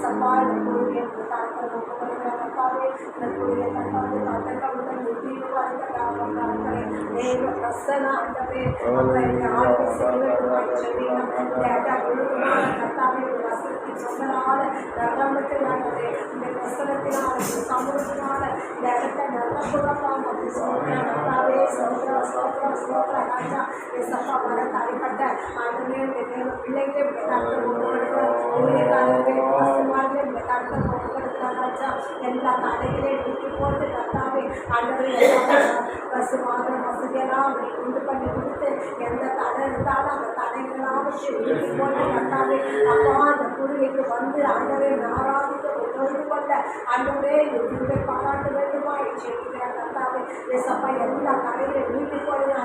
சப்பா இந்த கூடிய காலத்தில் ஒப்புக்கொடுக்கிற கத்தாவே இந்த கூடிய தக்காவது காத்தக்கவுடன் உத்தியும் வாழ்க்கை தேவ பிரசன ஆண்டவே அவரை ஆய்வு செய்வதுமாய் செவியும் டேட்டா முழுவதுமான கத்தாவே ஒரு வசனத்தின் சொன்னனால நகமத்தினாலே இந்த பிரசனத்தினால சமூகத்தினால இந்த இடத்தை நிரப்புறப்பாம் அப்படி சொல்கிற கத்தாவே சோத்ரா சோத்ரா சோத்ரா ராஜா சப்பா வர தடைப்பட்ட ஆண்டவே தேவ பிள்ளைகளே கருத்தை ஒப்புக்கொடுக்கிற ஊழியக்காரர்களே பசுமார்களே இந்த கருத்தை ஒப்புக்கொடுக்கிற ராஜா எல்லா தடைகளையும் நீக்கி போட்டு கத்தாவே ஆண்டவே பசுமாக வசதியெல்லாம் அப்படி உண்டு பண்ணி கொடுத்து எந்த தடை இருந்தாலும் அந்த தடைகளாக நீக்கி போட்டு கத்தாவே அப்பா அந்த குருவிக்கு வந்து ஆண்டவே ஆராதிக்க தொழுது கொள்ள ஆண்டவரே இந்த பாராட்ட வேண்டுமா செல்கிற கத்தாவே ஏசப்பா எல்லா தடைகளையும் நீக்கி போடுங்க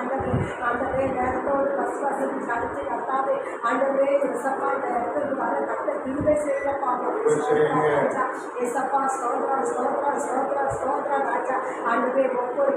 ஆண்டவரே நேரத்தோடு பஸ் வசதி சடிச்சு கத்தாவே ஆண்டவரே ஏசப்பா இந்த இடத்துக்கு வர கத்த தீர்வை செய்யப்பா ஏசப்பா சோதரா சோதரா சோதரா சோதரா ராஜா ஆண்டவரே ஒவ்வொரு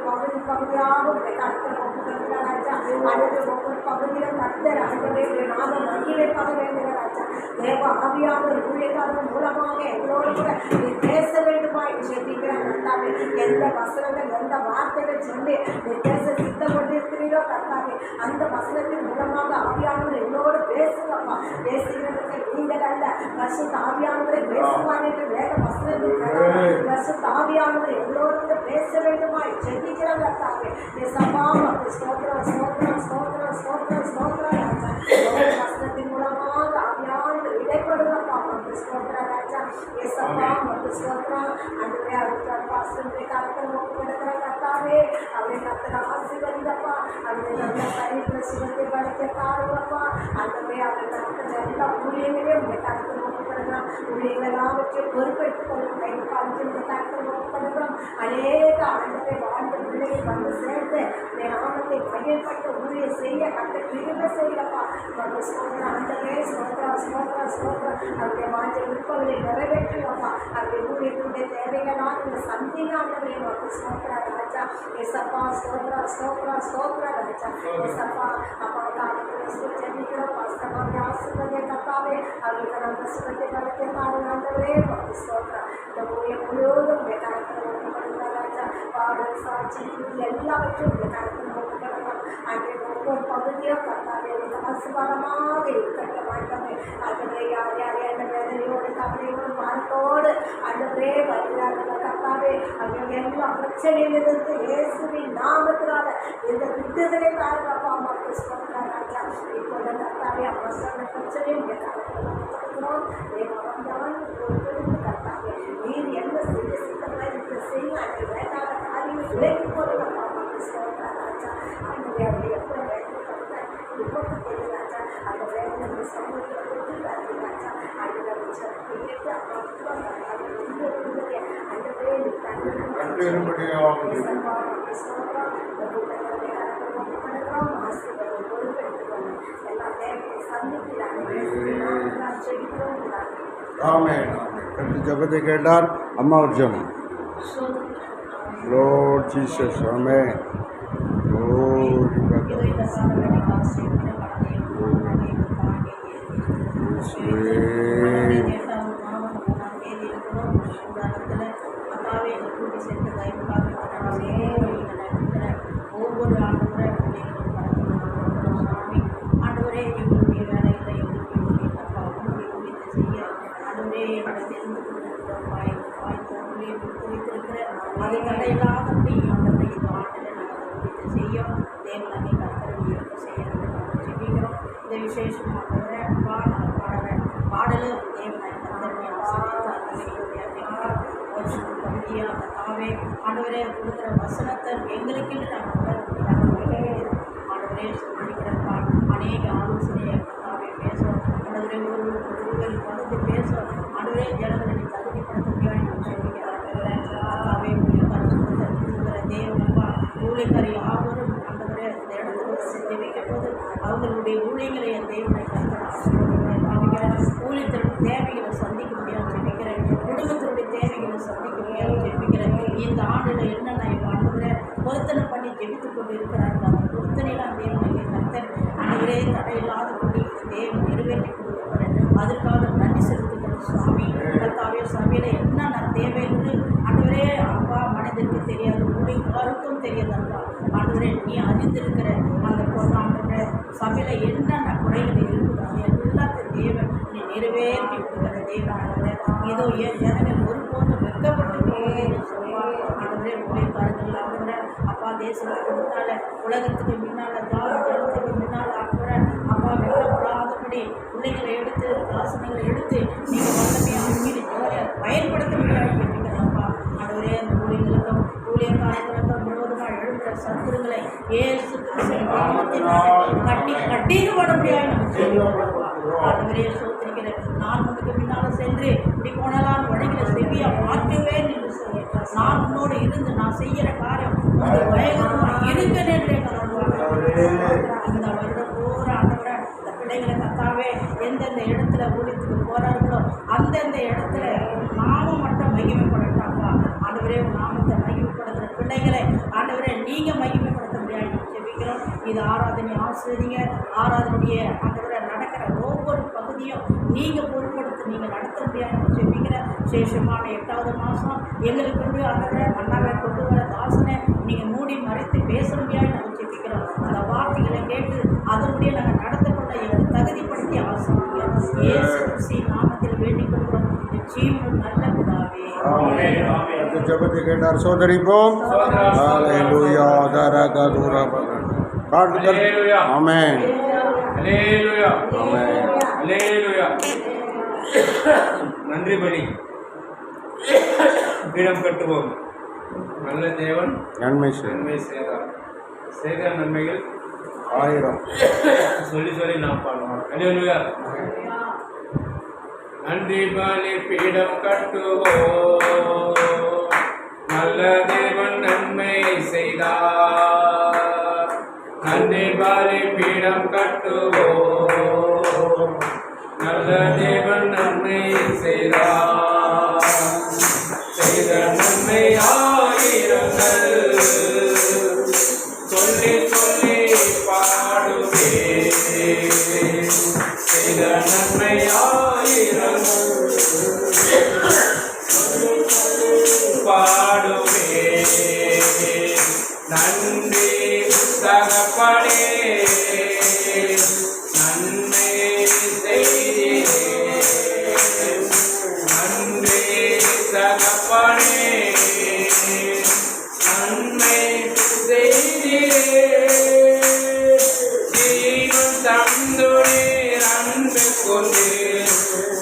பகுதியாகவும் கர்த்தர் ஒப்புக்கொடுக்கிற ராஜா ஆண்டவரே ஒவ்வொரு பகுதியிலும் கர்த்தர் ஆண்டவரே நாம மகிழ்ச்சிப்பட வேண்டிய ராஜா தேவ ஆவியானவர் ஊழியக்காரர்கள் மூலமாக எங்களோடு கூட நீ பேச வேண்டுமா செல்லிக்கிற கர்த்தாவே எந்த வசனங்கள் எந்த வார்த்தைகள் சொல்லி நீ பேச சித்தம் கொண்டிருக்கிறீரோ கர்த்தாவே அந்த வசனத்தின் மூலமாக ஆவியானவர் என்னோடு பேசுங்கப்பா பேசுகிறதுக்கு நீங்கள் அல்ல பரிசுத்த ஆவியானவரை பேசுவார் என்று வேத வசனத்தில் பரிசுத்த ஆவியானவர் எங்களோடு பேச வேண்டுமா செல்லிக்கிற கர்த்தாவே ஸ்தோத்திரம் ஸ்தோத்திரம் ஸ்தோத்திரம் ஸ்தோத்திரம் ஸ்தோத்திரம் ராஜா வசனத்தின் மூலமாக ஆவியானவர் இடைப்படுங்கப்பா ஸ்தோத்திர ராஜா ஏசப்பா மற்றும் ஸ்தோத்திரம் அன்றைய அடுத்த பாசத்தை கருத்தர் ஒப்புக்கொடுக்கிற கர்த்தாவே அவரை கர்த்தர் ஆசீர்வதிங்கப்பா அவரை நல்ல சரீர சுகத்தை படைக்க காருங்கப்பா அன்றைய அவரை கருத்தர் எல்லா ஊழியர்களையும் உங்களை கருத்தர் ஒப்புக்கொடுக்கிறோம் ஊழியர்களெல்லாம் வச்சு பொறுப்பெடுத்துக் கொள்ளும் கை காலத்தில் இந்த கருத்தர் ஒப்புக்கொடுக்கிறோம் அநேக ஆண்டவரை வாழ்ந்த பிள்ளைகள் வந்து சேர்ந்து நாமத்தை மையப்பட்டு ஊழியை செய்ய கர்த்தர் திரும்ப செய்யப்பா மற்றும் ஸ்தோத்திரம் ஆண்டவே ஸ்தோத்திரம் ஸ்தோத்திரம் ஸ்தோத்திரம் அவருடைய வாஞ்சை விருப்பங்களை நிறைவேற்றுவப்பா அவருடைய ஊழியர்களுடைய தேவைகளால் இந்த சந்திகாண்டவரை மற்றும் ஸ்தோத்திர ராஜா ஏசப்பா ஸ்தோத்ரா ஸ்தோத்ரா ஸ்தோத்ரா ராஜா ஏசப்பா அப்பா காலத்தில் ஜெபிக்கிறோம் வாஸ்தவாக ஆசீர்வதிய கர்த்தாவே அவருக்கு நல்ல சுகத்தை பலத்தை ஆண்டவரே மற்றும் ஸ்தோத்ரா இந்த ஊழியம் முழுவதும் உடைய கருத்தில் ஒப்புக்கொடுக்கிற ராஜா பாடல் சாட்சி எல்லாவற்றும் உடைய கருத்தில் ஒப்புக்கொடுக்கிறோம் அங்கே ஒவ்வொரு பகுதியும் கர்த்தாவே ஆசீர்வாதமாக இருக்கட்டும் ஆண்டவரே ஆண்டவரே யார் யார் என்ன வேதனையோடு கவலையோடு மனத்தோடு ஆண்டவரே வருகிறார்கள் கர்த்தாவே அவங்க எல்லா பிரச்சனையிலிருந்து இயேசுவின் நாமத்தினால இந்த விடுதலை காரணப்பா மக்கள் சொல்கிறார் ராஜா இப்போது கர்த்தாவே அம்மா சொன்ன பிரச்சனை இந்த காலத்தில் கொடுக்கிறோம் தேவன் கர்த்தாவே நீர் என்ன செய்ய சித்தமாக இருக்கிற செய்ய அந்த வேண்டாத காரியம் விலகி போடுங்கப்பா மக்கள் சொல்கிறார் ராஜா ஆண்டவரே அவரை எப்படி வேண்டிய இப்போது தெரியும் ராஜா அந்த வேதனை சமூகத்தில் கொடுத்துருக்காரு ராஜா அந்த கேட்டு ஜபத்தை கேட்டார் அம்மா ஒரு ஜபம் Lord Jesus, Amen. அதை தடையில்லாதபடி ஆண்டவரை இந்த ஆண்டில் நாங்கள் செய்யும் தேவனை கர்த்தரை செய்யணும் ஜெபிக்கிறோம். இந்த விசேஷமாக பாடலும் தேவனை கர்த்தரை பகுதியாக தாவே ஆண்டவரே கொடுக்குற வசனத்தை எங்களுக்கு நாங்கள் ஆண்டவரே சொல்லிக்கிறப்பா அநேக ஆலோசனையை தாவே பேசும் ஆண்டவரே ஒருவர் பகுதி பேசும் ஆண்டவரே ஜனங்களை தகுதிப்படுத்த முடியாது ஊழியக்காரி யாவரும் ஆண்டவரே அந்த இடத்துல செஞ்சு வைக்கும் போது அவங்களுடைய ஊழியர்களை என் தேவனை ஊழியத்தினுடைய தேவைகளை சந்திக்க முடியாது ஜெபிக்கிறேன். குடும்பத்தினுடைய தேவைகளை சந்திக்க முடியாது ஜெபிக்கிறேன். இந்த ஆண்டில் என்னென்ன ஆண்டவரை பொருத்தனை பண்ணி ஜெபித்து கொண்டு இருக்கிறார்கள் அந்த பொருத்தனையெல்லாம் தேவனை கர்த்தர் ஆண்டவரே தடையில்லாதபடி தேவன் நிறைவேற்றி கொடுக்கிறேன். அதற்காக நன்றி செலுத்துகிறேன். சபையில் என்னென்ன தேவை என்று ஆண்டவரே அப்பா மனிதருக்கு தெரியாது, ஊழியர்களுக்கும் தெரியாது அப்பா. ஆண்டவரே நீ அறிந்திருக்கிற அந்த ஆண்டவரே சபையில் என்னென்ன குறைகள் இருக்குது அது எல்லாத்தையும் தேவன் நீ நிறைவேற்றி கொடுக்குற தேவன் ஆண்டவரே. இதோ என் ஜனங்கள் ஒருபோதும் வெட்கப்பட்டு ஆண்டவரே ஊழியக்காரர்கள் ஆண்டவரே அப்பா தேசத்துக்கு முன்னால உலகத்துக்கு முன்னால ஜனத்துக்கு முன்னால் ஆண்டவரே அப்பா வெட்கப்படாதபடி பிள்ளைகளை எடுத்து தாசனங்களை எடுத்து நீங்கள் வல்லமையாக மீறி பயன்படுத்த முடியாது கேட்டுக்கிறப்பா. ஆண்டவரே அந்த ஊழியர்களுக்கும் ஊழியக்காரர்களுக்கும் முழுவதுமாக எழுதுகிற சத்துருங்களை ஏசு கட்டிடுபட முடியாது நம்ம சொல்லுவோம். ஆண்டவரே சோத்திருக்கிறேன். நான் உனக்கு பின்னால் சென்று இப்படி போனலாம் வழிகளை செவியா மாற்றுவேன் என்று சொல்லி நான் உன்னோடு இருந்து நான் செய்கிற காரியம் பயங்கரமாக இருக்கிறேன். இந்த வருடம் பூரா ஆண்டவரை இந்த பிள்ளைகளை கத்தாவே எந்தெந்த இடத்துல ஊழியத்துக்கு போகிறார்களோ அந்தந்த இடத்துல நாமம் மட்டும் மகிமைப்படட்டாப்பா. ஆண்டவரே நாமத்தை மகிமைப்படுத்துகிற பிள்ளைகளை ஆண்டவரே நீங்கள் மகிமைப்படுத்த முடியாது ஜெபிக்கிறோம். இது ஆராதனை ஆசிரியங்க ஆராதனைய ஆண்டவரை நடக்கிற ஒவ்வொரு பகுதியும் நீங்கள் பொருட்படுத்தி நீங்கள் நடத்த முடியாது ஜெபிக்கிற விசேஷமான 8வது மாதம் எங்களுக்கு கொண்டு ஆண்டவரை அண்ணாவை கொண்டு வர தாசனை நீங்கள் மூடி மறைத்து பேச முடியாது நாங்கள் ஜெபிக்கிறோம். அந்த வார்த்தைகளை கேட்டு அதனுடைய நாங்கள் நடத்த கொள்ள எங்களுக்கு தகுதிப்படுத்தி ஆசிரியங்க இயேசு கிறிஸ்துவின் நாமத்தில் வேண்டிக் கொள்கிறோம். ஜீவனும் நல்ல பிதாவே. ஜெபத்தை கேட்டார் சோதரிப்போம். ஹalleluya தரகதுரா காட்டுதல். ஆமென் ஹalleluya ஆமென் ஹalleluya. நன்றி பலி பீடம் கட்டுவோம். நல்ல தேவன் நன்மை செய்த நன்மைகள் 1000 சொல்லி சொல்லி நாம் பாடுவோம். ஹalleluya. நன்றி பலி பீடம் கட்டுவோம். நல்ல தேவன் நன்மை செய்தார். நன்றி பலி பீடம் கட்டுவோம். நல்ல தேவன் நன்மை செய்தார். செய்த நன்மை ஆயிரங்கள் சொல்லி சொல்லி பாடுவே. செய்த நன்மை ஆயிரங்கள் பாடுவே. நன்றி தகப்பனே நன்மை செய்தீரே. நன்றி தகப்பனே நன்மை செய்தீரே. ஜீவன் தந்துடீர் அன்பு கொண்டு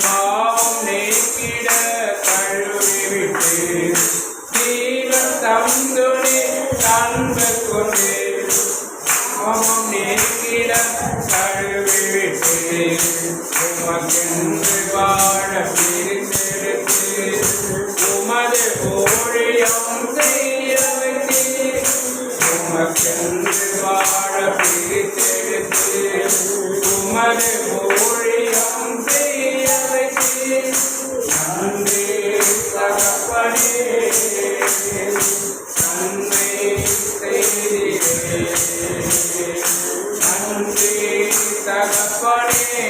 பாவம் நீக்கிட கழுவிவிட்டு. ஜீவன் தந்துடீர் அன்பு கொண்டு பாவம் நீக்கிட கழுவிவிட்டு. உமக்கென்று வாழ பிரித்தெடுத்து உமது ஊழியம் செய்ய வைத்தீர். உமக்கென்று வாழ பிரித்தெடுத்து உமது ஊழியம் செய்ய வைத்தீர். நன்றி தகப்பனே நன்மை செய்தீரே. நன்றி தகப்பனே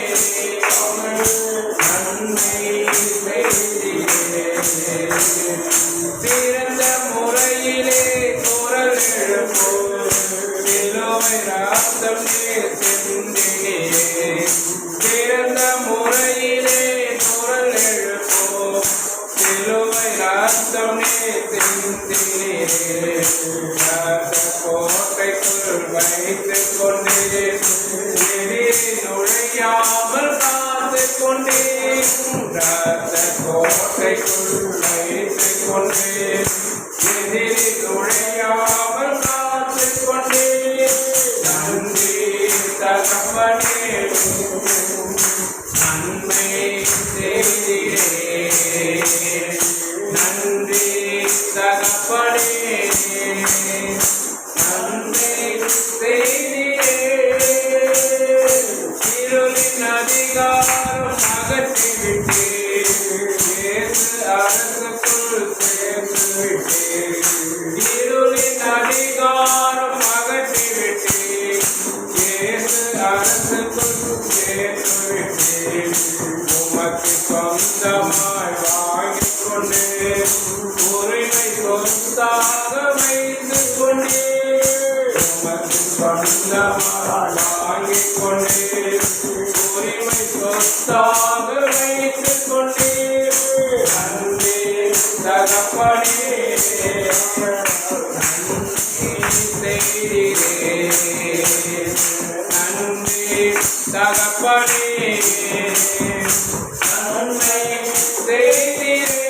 நன்மை செய்தீரே. சிறந்த முறையிலே குரல் எழுப்போம். சிலுவை ரத்தம் நீர் சிந்தினீரே. சிறந்த முறையிலே குரல் எழுப்போம். சிலுவை ரத்தம் நீர் சிந்தினீரே. கோட்டைக்குள் வைத்துக் கொண்டீர். நுழையாமல் காத்துக் கொண்டீர். கோட்டைக்குள் வைத்துக் கொண்டீர். எதிரி நுழையாமல் காத்துக் கொண்டீர். நன்றி தகப்பனே நன்மை செய்தீரே. நன்றி தகப்பனே நன்மை செய்தீரே. இருளின் அதிகாரம் அகற்றிவிட்டு இயேசு அரசுக்குள் சேர்த்துவிட்டு. வாங்கிக் கொண்டு உரிமை சொத்தாக வைத்துக் கொண்டே உமக்கு சொந்தமாய் வாங்கிக் கொண்டு உரிமை சொத்தாக வைத்துக் கொண்டே நன்றி தகப்பனே நன்றி தகப்பனே நன்மை செய்தீரே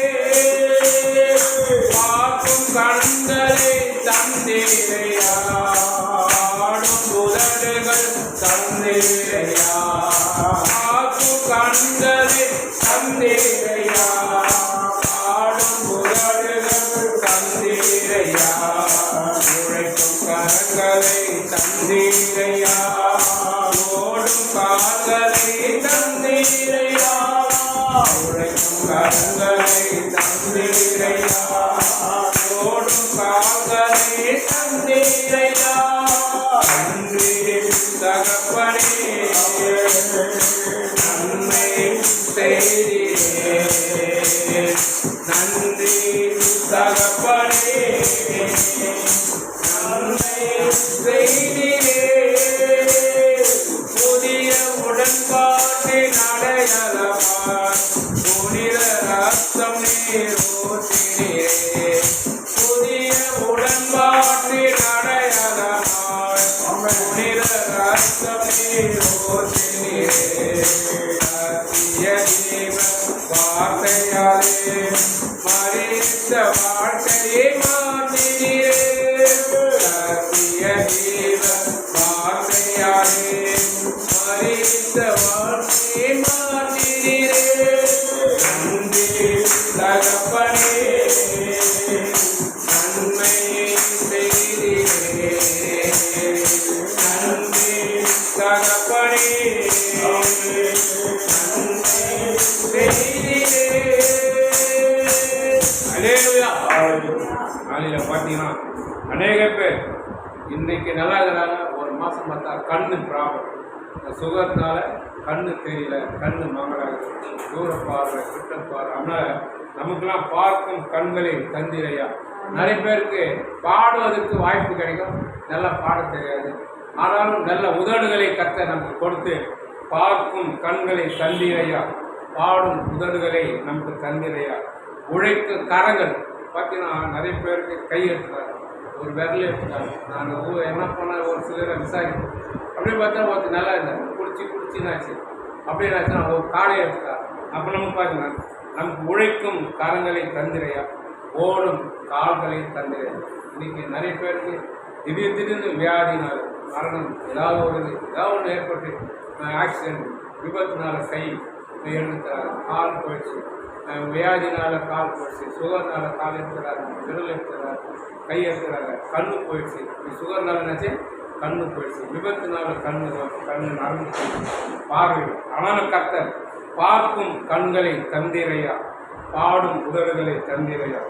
பார்க்கும் கண்களை தந்தீரையா ஆடும் உதடுகள் தந்தீரையா பார்க்கும் கண்களை தந்தீரையா ஆடும் உதடுகள் தந்தீரையா உழைக்கும் கரங்களை தந்தீரையா ஓடும் கால்களை தந்தீரையா உழைக்கும் கரங்களை தந்தீரையா ஓடும் கால்களை தந்தீரையா நன்றி தகப்பனே நன்மை செய்தீரே நன்றி தகப்பனே நன்மை செய்தீரே புதிய உடன்பாட்டின் அடையாளமாய் புனித ரத்தம் நீர் ஊற்றினீரே புதிய உடன்பாட்டின் அடையாளமாய் புனித ரத்தம் நீர் ஊற்றினீரே சத்திய ஜீவன் வார்த்தையாலே மரித்த வாழ்க்கையை மாற்றினீரே சத்திய ஜீவன் வார்த்தையாலே மரித்த வாழ்க்கையை மாற்றினீரே நன்றி தகப்பனே நன்மை செய்தீரே நன்றி தகப்பனே நன்மை செய்தீரே அல்லேலூயா காலையில பார்த்தீங்கன்னா அநேக பேர் இன்னைக்கு நல்லா இருக்கிறாங்க. ஒரு மாதம் பார்த்தா கண்ணு ப்ராப்ளம், சுகர்னால கண்ணு தெரியல, கண்ணு மங்களாகுது, தூர பார்வை, கிட்ட பார்வை. ஆனால் நமக்கெல்லாம் பார்க்கும் கண்களை தந்திரையா. நிறைய பேருக்கு பாடுவதற்கு வாய்ப்பு கிடைக்கும், நல்லா பாட தெரியாது. ஆனாலும் நல்ல உதடுகளை கத்த நமக்கு கொடுத்து பார்க்கும் கண்களை தந்திரையா, பாடும் உதடுகளை நமக்கு தந்திரையா. உழைக்க கரங்கள் பார்த்தீங்கன்னா நிறைய பேருக்கு கை எடுத்துறாங்க, ஒரு விரல் எடுத்துட்டாங்க. நாங்கள் என்ன பண்ண ஒரு சிலரை விசாரிப்போம். அப்படியே பார்த்தா ஒருத்தர் நல்லா இருந்தாங்க, குடிச்சின்னாச்சு அப்படின்னாச்சுன்னா ஒரு காலை எடுத்துட்டாங்க. அப்போ நம்ம பார்த்தீங்கன்னா நமக்கு உழைக்கும் கரங்களை தந்திரையா, ஓடும் கால்களை தந்திரையா. இன்னைக்கு நிறைய பேருக்கு திடீர்னு வியாதினால மரணம், ஏதாவது ஒன்று ஏற்பட்டு ஆக்சிடென்ட், விபத்துனால கை எடுத்துறாங்க, கால் போயிடுச்சு, வியாதினால கால் போயிடுச்சு, சுகர்னால கால் எடுத்துறாங்க, விரல் எடுத்துறாங்க, கை எடுத்துறாங்க, கண்ணு போயிடுச்சு. சுகர்னால என்னாச்சு, கண்ணு போயிடுச்சு, விபத்துனால கண்ணு நடந்து பார்வை. ஆனாலும் கர்த்தர் பார்க்கும் கண்களை தந்திரையா, பாடும் உதடுகளை தந்திரையா,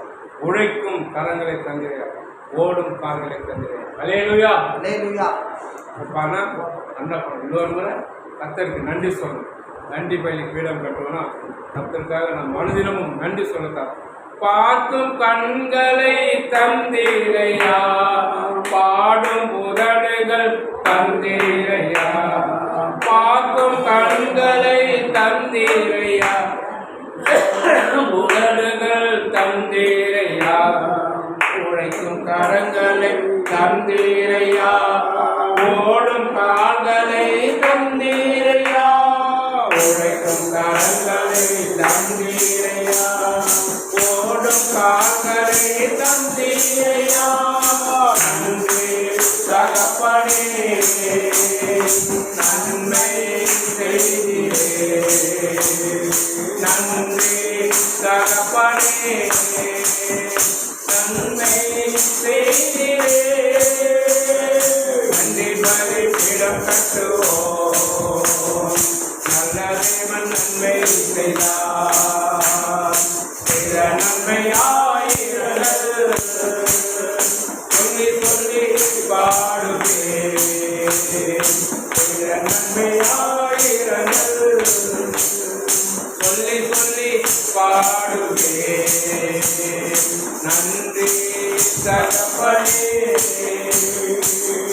உழைக்கும் கரங்களை தந்திரையா, ஓடும் கால்களை தந்திரையா. அல்லேலூயா அல்லேலூயா. அப்பானா அண்ணப்பா இன்னொரு முறை கர்த்தருக்கு நன்றி சொல்லணும். நன்றி பள்ளி பீடம் கட்டுவோம்னா கர்த்தருக்காக நாம் மனுதினமும் நன்றி சொல்லத்தான். பார்க்கும் கண்களை தந்தீரையா, பாடும் உதடுகள் தந்தீரையா, பார்க்கும் கண்களை தந்தீரையா, உதடுகள் தந்தீரையா, உழைக்கும் கரங்களை தந்தீரையா, ஓடும் கால்களை தந்தீரையா, உழைக்கும் கரங்களை தந்தீரையா, ஓடும் கால்களை தந்தீரையா. நன்றி தகப்பனே நன்மை செய்தீரே, நன்றி தகப்பனே நன்மை செய்தீரே. நன்றி பலி பீடம் கட்டுவோம், நல்ல தேவன் நன்மை செய்தார், செய்த நன்மையாயிரங்கள் சொல்லி சொல்லி பாடுவேன், செய்த நன்மையாயிரங்கள் சொல்லி சொல்லி பாடுவேன். நன்றி தகப்பனே,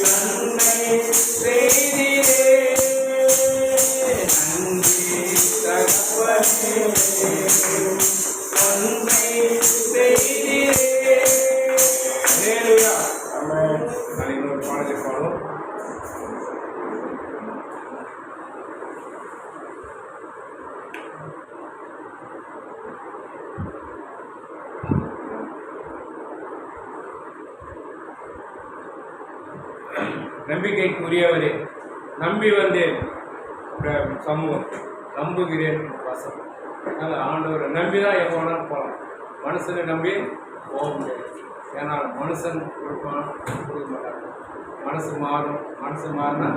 நன்மை செய்தீரே. நன்றி தகப்பனே, நன்மை செய்தீரே. அல்லேலூயா. நான் இன்னொரு பாடலை பாடுவோம். நம்பிக்கைக்குரியவரே, நம்பி வந்தேன் சமூகம், நம்புகிறேன் வாசம். அதனால் ஆண்டவரை நம்பி தான் எப்போ வேணாலும் போகலாம். மனுஷனை நம்பி போக முடியாது. ஏன்னா மனுஷன் கொடுப்பான், கொடுக்க மாட்டாங்க. மனசு மாறும், மனசு மாறினா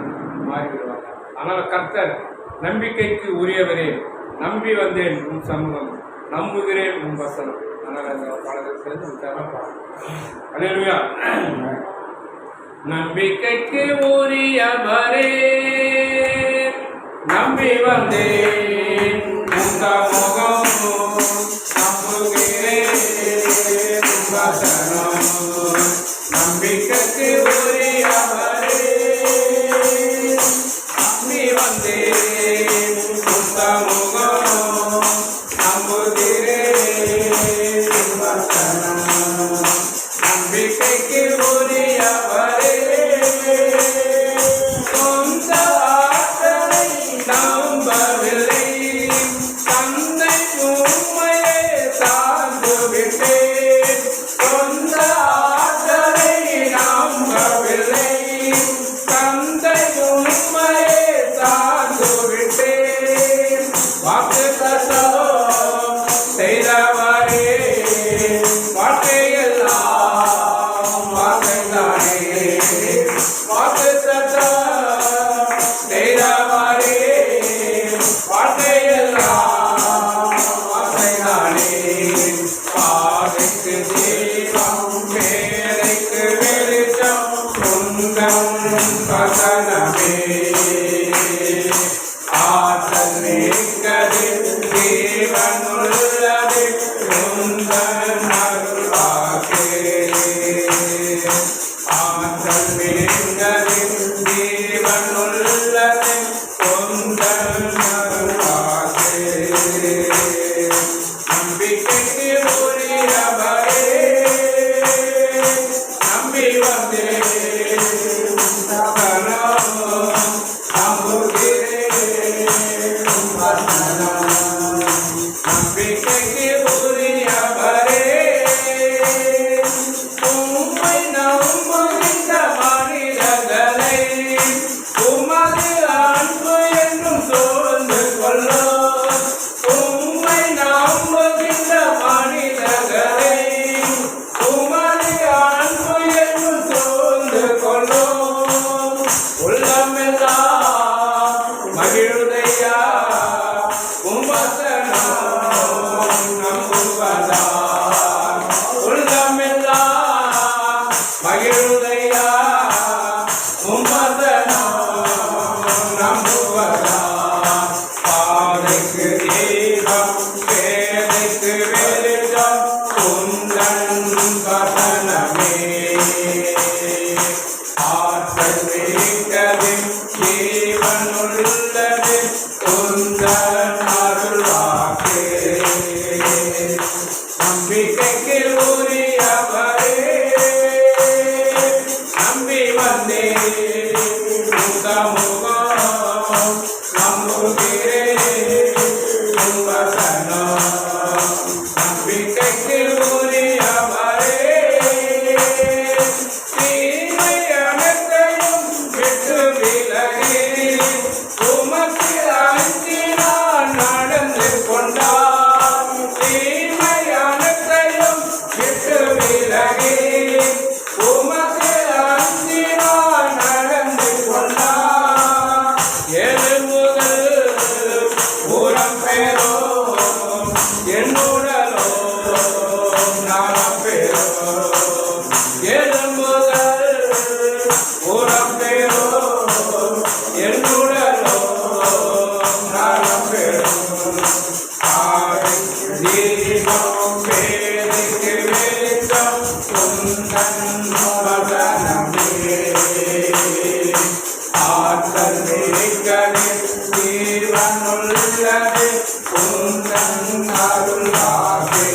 மாறிவிடுவாங்க. ஆனால் கர்த்தர் நம்பிக்கைக்கு உரியவரே, நம்பி வந்தேன் உன் சமூகம், நம்புகிறேன் உன் வசனம். அதனால் அந்த பாடல்கள் சேர்ந்து உற்சாகமாக பாடலாம். அல்லேலூயா. நம்பிக்கைக்கு உரியவரே, நம்பி வந்தேன் உன் சமூகம், நம்புகிறேன் உன் வசனம். நம்பிக்கைக்கு உரியவரே, நம்பி வந்தேன் உன் சமூகம், நம்புகிறேன் உன் வசனம். நம்பிக்கைக்கு உரியவரே, சொந்த ஆற்றலை நம்பவில்லை, தந்தை உண்மையை சார்ந்து விட்டேன். சொந்த ஆற்றலை நம்பவில்லை, தந்தை உண்மையை சார்ந்து விட்டேன். வாக்குத்தத்தம் செய்தவரே, வார்த்தையெல்லாம் வார்த்தைதானே. வாக்குத்தத்தம் செய்தவரே, வார்த்தையெல்லாம் வார்த்தைதானே. பாதைக்கு தீபம், மேலைக்கு வெளிச்சம், உந்தன் வசனமே. ஆற்றல் மிக்கது, ஜீவனுள்ளது, உந்தன் அருள்வாக்கே. ஆற்றல் மிக்கது, ஜீவனுள்ளது, உந்தன் அருள்வாக்கே. நம்பிக்கைக்கு உரியவரே, நம்பி வந்தேன் சகலம், நம்புகிறேன் வசனம். நம்பிக்கைக்கு உரியவரே, உம்மை நம்புகின்ற மனிதர்களை உமது அன்பு என்றும் சூழ்ந்து கொள்ளும். உம்மை நம்புகின்ற மனிதர்களை உமது அன்பு என்றும் சூழ்ந்து கொள்ளும். உள்ளமெல்லாம் மகிழுதையா உம் வசனம் நம்புவதால். உள்ளமெல்லாம் மகிழுதையா உம் வசனம் நம்புவதால். பாதைக்கு தீபம், வேலைக்கு வெளிச்சம், உந்தன் வசனமே. ஆற்றல் மிக்கது, ஜீவனுள்ளது, உந்தன் அருள்வாக்கே. நம்பிக்கைக்கு உரியவரே, நம்பி வந்தேன் உன் சமூகம், நம்புகிறேன் உன் வசனம். நம்பிக்கைக்கு உரியவரே, தீமை அனைத்தையும் விட்டு விலகி உமக்கு அஞ்சி நான் நடந்து கொண்டான். தீமை அனைத்தையும் விட்டு விலகி உமக்கு அஞ்சி நான் நடந்து கொண்டான். ஏழு முதல் உரம் பெறோ, என்னுடலோ நாளம் பெறோ. ஏழு முதல் உரம் பெறோ, என்னுடலோ நாளம் பெறோ. தீபம் வேலைக்கு வெளிச்சம் உந்தன் வசனமே ஆற்றல் மிக்கது ஜீவனுள்ளது உந்தன் அருளாகே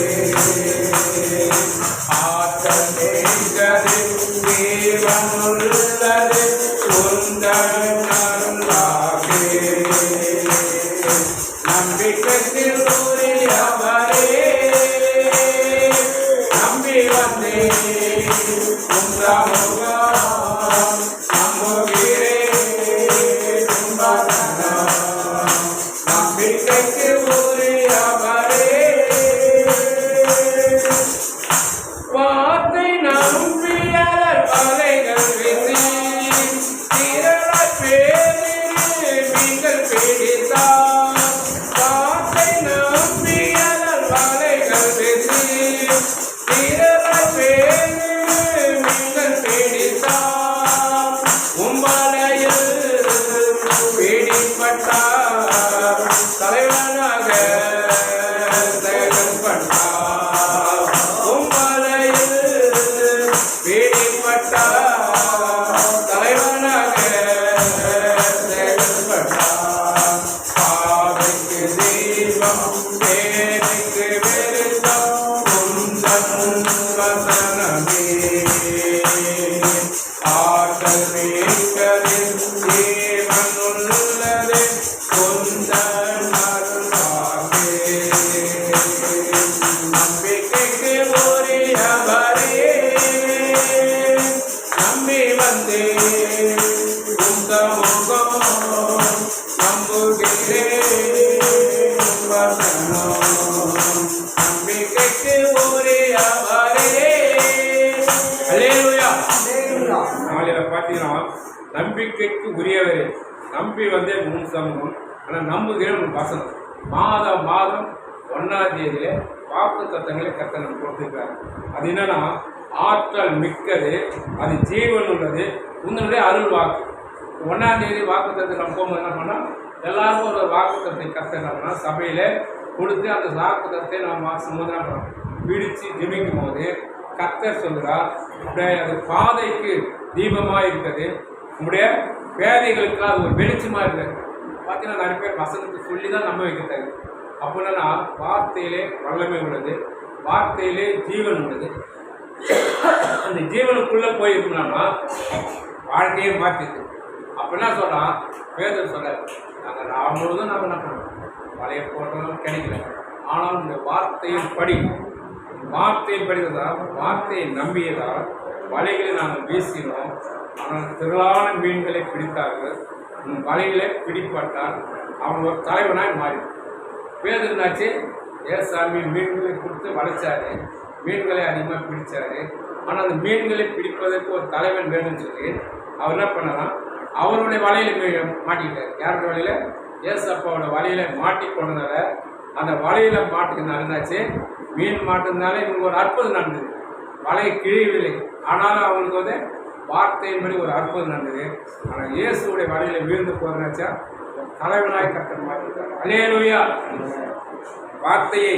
ஆற்றல் மிக்கது ஜீவனுள்ளது உந்தன் அருளாகே நம்பிக்கைக்கு உரியவரே நம்பி வந்தேன் உந்தமுகம் நம்புகிறே நம்பிக்கைக்கு உரியவரே வார்த்தை நம்பிய அலைகள் வீசி திரளாய் பேரில் நீங்கள் பிடித்தார் வார்த்தை நம்பிய அலைகள் வீசி திரளாய் பேரில் நீங்கள் பிடித்தார் உம்பலையில் பிடிப்பட்டார் தலைவனாக செயல்பட்டார் உம்பலையில் பிடிப்பட்டார் தலைவனாக செயல்பட்டார் பாதைக்கு தீபம் பேருக்கு வெளிச்சம் உந்தன் வசனமே ஆற்றல் மிக்கது ஜீவனுள்ளது உந்தன் அருளாகே நம்பிக்கைக்கு உரியவரே நம்பி வந்தேன் உந்தமுகம் நம்புகிறேன் வசனம் நம்பிக்கைக்கு உரியவரே அல்லேலூயா நாளில் பார்த்தீங்கன்னா நம்பிக்கைக்கு உரியவரே நம்பி வந்தே முன் சமூகம் ஆனால் நம்புகிறேன் ஒரு வசனம் மாதம் 1ஆம் தேதியில வாக்கு தத்தங்களை கர்த்தர் நமக்கு கொடுத்துருக்காரு. அது என்னன்னா ஆற்றல் மிக்கது, அது ஜீவன் உள்ளது, உன்னுடைய அருள் வாக்கு. 1ஆம் தேதி வாக்கு தத்தை நம்ம போகும்போது என்ன பண்ணால் எல்லாருக்கும் ஒரு வாக்கு தத்தை கர்த்தர் என்ன பண்ணால் சபையில் கொடுத்து அந்த வாக்கு தத்தை நம்ம வாசம் பிடிச்சு ஜெபிக்கும் போது கர்த்தர் சொல்கிறார், அப்படியே அது பாதைக்கு தீபமாக இருக்குது, உங்களுடைய பேதைகளுக்கு அது ஒரு வெளிச்சமாக இருக்குது. பார்த்தீங்கன்னா நிறைய பேர் வசனத்தை சொல்லி தான் நம்ப வைக்கிறாங்க. அப்படின்னா வார்த்தையிலே வல்லமை உள்ளது, வார்த்தையிலே ஜீவன் உள்ளது. அந்த ஜீவனுக்குள்ளே போயிருக்கணும்னா வாழ்க்கையே மாற்றிது. அப்படின்னா சொல்கிறான் பேதர் சொல்ல, நாங்கள் நான் முழுவதும் நம்ம என்ன பண்ணோம், வலையை போட்டோம் கிடைக்கல, ஆனாலும் இந்த வார்த்தையின் படி, வார்த்தையை படித்ததால், வார்த்தையை நம்பியதால் வலைகளை நாங்கள் வீசினோம். ஆனால் திரளான மீன்களை பிடித்தார்கள். வலைகளை பிடிப்பட்டால் அவங்க ஒரு தலைவனாய் மாறி பேதனாச்சு. ஏசாமி மீன்களை கொடுத்து வளைச்சாரு, மீன்களை அதிகமாக பிடிச்சாரு. ஆனால் அந்த மீன்களை பிடிப்பதற்கு ஒரு தலைவன் வேணும்னு சொல்லி அவர் என்ன பண்ணலாம், அவருடைய வலையில் மாட்டிக்கிட்டார். யாருடைய வலையில்? ஏசப்பாவோட வலையில் மாட்டி கொண்டதால அந்த வலையில் மாட்டுக்குனால என்னாச்சு, மீன் மாட்டுனால இவங்க ஒரு அற்புதம் நடந்தது. வலை கிழியவில்லை, ஆனாலும் அவங்களுக்கு வந்து வார்த்தையின்படி ஒரு அற்புதம் நடந்தது. ஆனால் இயேசுடைய வலையில் வீழ்ந்து போகிறனாச்சா தலைவனாய் கர்த்தர் மாற்றிட்டார். அல்லேலூயா. வார்த்தையை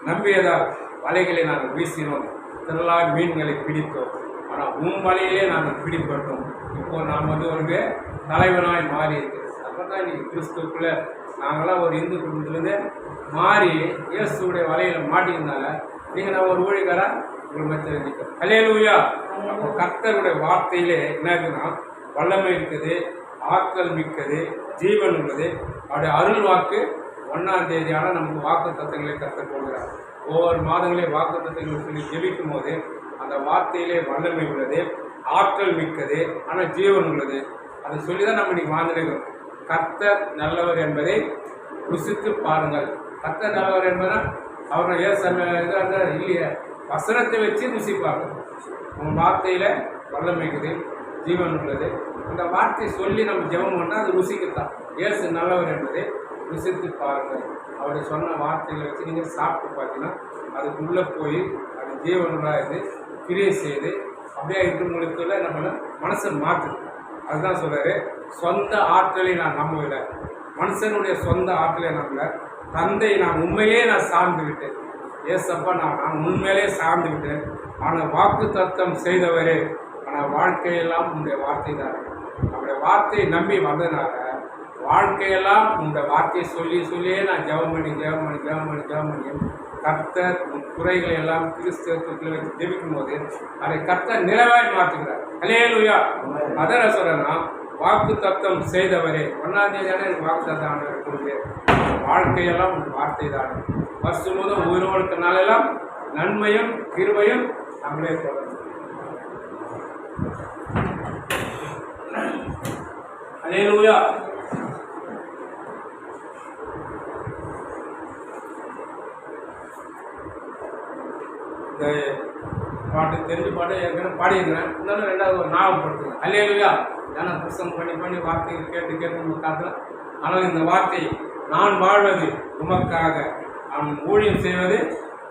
நம்பியதால் வலைகளை நாங்கள் வீசினோம், திரளாய் மீன்களை பிடித்தோம். ஆனால் வலையிலே நாங்கள் பிடிப்பட்டோம். இப்போது நாம் வந்து ஒரு தலைவனாய் மாறி இருக்கிறது. அப்போ தான் இன்றைக்கி கிறிஸ்துக்குள்ளே நாங்களாம் ஒரு இந்து குடும்பத்துலேருந்து மாறி இயேசுடைய வலையில் மாட்டியிருந்தால நீங்கள் நான் ஒரு ஊழியக்காரா உங்களை மத்தியில் நிற்கிறோம். அல்லேலூயா. அப்போ கர்த்தருடைய வார்த்தையிலே என்ன இருக்குன்னா வல்லமை இருக்குது, ஆற்றல் மிக்கது, ஜீவன் உள்ளது. அவருடைய அருள் வாக்கு 1ஆம் தேதியான நமக்கு வாக்கு தத்தங்களை கர்த்தர் போகிறார். ஒவ்வொரு மாதங்களே வாக்கு தத்தங்களை சொல்லி ஜெபிக்கும் போது அந்த வார்த்தையிலே வல்லமை உள்ளது, ஆற்றல் மிக்கது, ஆனால் ஜீவன் உள்ளது. அதை சொல்லி தான் நம்ம இன்னைக்கு வாழ்ந்துருக்கிறோம். கர்த்தர் நல்லவர் என்பதை ருசித்து பாருங்கள். கர்த்தர் நல்லவர் என்பதை அவரை இதாக இல்லையே, வசனத்தை வச்சு ருசிப்பாங்க. உங்கள் வார்த்தையில் வல்லமைக்குது, ஜீவன் உள்ளது. அந்த வார்த்தையை சொல்லி நம்ம ஜெபம் பண்ணால் அது ருசிக்குத்தான். இயேசு நல்லவர் என்பதை ருசித்து பாருங்கள். அவருடைய சொன்ன வார்த்தைகளை வச்சு நீங்கள் சாப்பிட்டு பார்த்தீங்கன்னா அதுக்குள்ளே போய் அது ஜீவனுள்ளாக இது கிரியை செய்து அப்படியே இருக்கிறவங்களுக்குள்ள நம்ம மனசை மாற்றுது. அதுதான் சொல்கிறாரு, சொந்த ஆற்றலை நான் நம்பவில்லை, மனுஷனுடைய சொந்த ஆற்றலை நம்பல, தந்தை நான் உண்மையே நான் சார்ந்து விட்டேன். ஏசப்பா நான் உண்மையிலே சார்ந்து விட்டேன். ஆனால் வாக்கு தத்தம் செய்தவரே, ஆனால் வாழ்க்கையெல்லாம் உங்களுடைய வார்த்தை தான். அவருடைய வார்த்தையை நம்பி வந்ததுனால வாழ்க்கையெல்லாம் உங்களுடைய வார்த்தையை சொல்லி சொல்லியே நான் ஜெபம் பண்ணி கர்த்தர் குறைகளை எல்லாம் கிறிஸ்தவத்துக்குள்ள வச்சு ஜெபிக்கும் போது அதை கர்த்தர் நிறைவாய் மாற்றுகிறார். அல்லேலூயா. அதான் சொல்றேன்னா, வாக்கு தத்தம் செய்தவரே, 1ஆம் தேதியான வாக்கு தத்தம் கொடுத்து வாழ்க்கையெல்லாம் உங்கள் வார்த்தை தான். பசு முதல் உயிரோடு நாளெல்லாம் நன்மையும் கிருபையும் நம்மளே தொடரும். அல்லேலூயா. இந்த பாட்டு தெரிஞ்ச பாட்டு ஏற்கனவே பாடியிருக்கிறேன். இருந்தாலும் 2வது ஒரு ஞாபகப்படுத்துங்க. அல்லேலூயா. ஏன்னா புருஷன் பண்ணி வார்த்தையை கேட்டு நம்ம காத்துல. ஆனால் இந்த வார்த்தை, நான் வாழ்வது உமக்காக, அவன் ஊழியம் செய்வது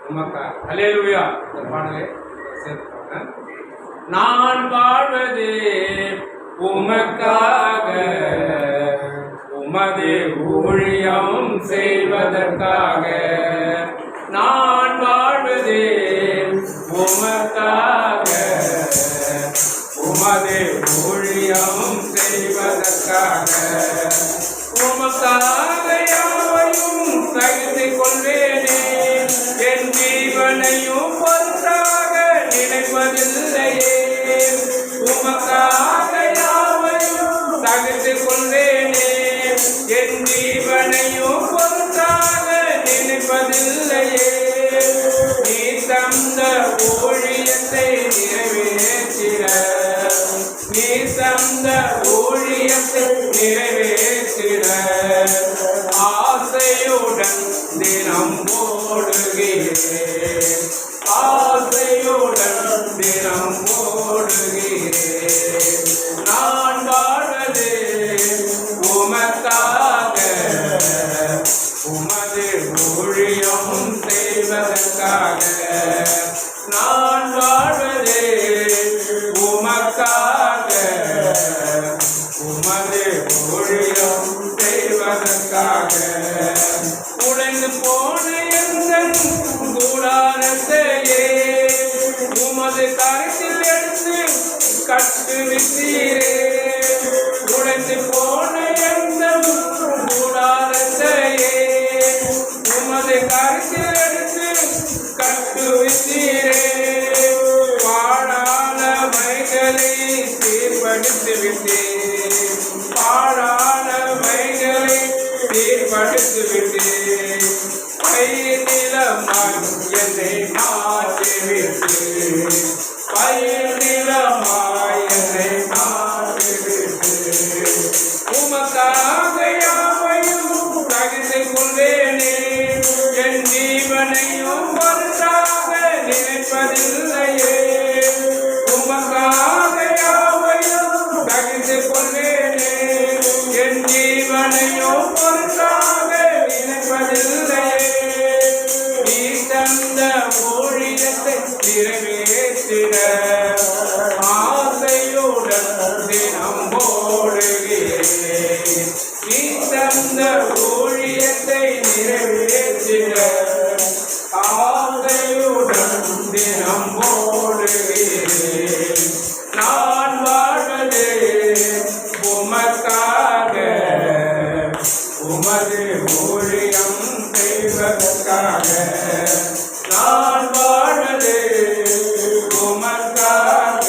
உமக்காக. அல்லேலூயா. இந்த பாடலை சேர்த்துப்பாங்க. நான் வாழ்வது உமக்காக, உமது ஊழியம் செய்வதற்காக. நான் வாழ்வது உமக்காக, உமது ஊழியம் செய்வதற்காக. உமக்காக யாவையும் சகித்து கொள்வேனே, என் ஜீவனையும் பொருட்டாக நினைப்பதில்லையே. உமக்காக யாவையும் சகித்து கொள்வேனே, என் ஜீவனையும் பொருட்டாக நினைப்பதில்லையே. நீ தந்த ஊழியத்தை நிறைவேற்றிட, நீ தந்த ஊழியத்தை நிறைவேற்றிட ஆசையுடன் தினம் ஓடுகிறேன், ஆசையுடன் தினம் ஓடுகிறேன். நான் வாழ்வது உமக்காக, உமது ஊழியம் செய்வதற்காக. நான் வாழ்வது உமக்காக, உமது ஊழியம் செய்வதற்காக. உடைந்து போன எந்தன் கூடாரத்தையே உமது கருத்தில் எடுத்து கட்டுவித்தீரே. உடைந்து போன எந்தன் கூடாரத்தையே உமது கருத்தில் எடுத்து கட்டுவித்தீரே. பாழானவைகளை சீர்படுத்தி விட்டேன், பாழானவைகளை சீர்படுத்தி விட்டேன். பயிர் நிலமாய் என்னை மாற்றிவிட்டேன், பயிர் நிலமாய் என்னை மாற்றிவிட்டேன். உமக்காக யாவையும் சகித்து கொள்வேனே, என் ஜீவனையும் பொருட்டாக நினைப்பதில்லையே. உமக்காக யாவையும் சகித்து கொள்வேனே, என் ஜீவனையும் பொருட்டாக நினைப்பதில்லையே. நீ தந்த ஊழியத்தை நிறைவேற்றிட ஆசையுடன் தினம் ஓடுகிறேன். நீ தந்த ஊழியத்தை நிறைவேற்றிட ஆசையுடன் தினம் ஓடுகிறேன். நான் வாழ்வது உமக்காக, உமது ஊழியம் செய்வதற்காக. நான் வாழ்வது உமக்காக,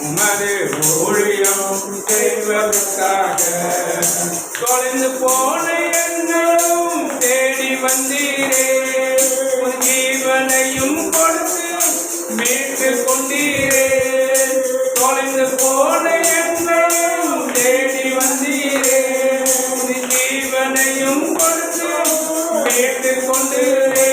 உமது ஊழியம் செய்வதற்காக. தொலைந்து போன என்னையும் தேடி வந்தீரே, உன் ஜீவனையும் கொடுத்து மீட்டு கொண்டீரே. தொலைந்து போன என்னையும் தேடி வந்தீரே, உன் ஜீவனையும் கொடுத்து மீட்டு கொண்டீரே.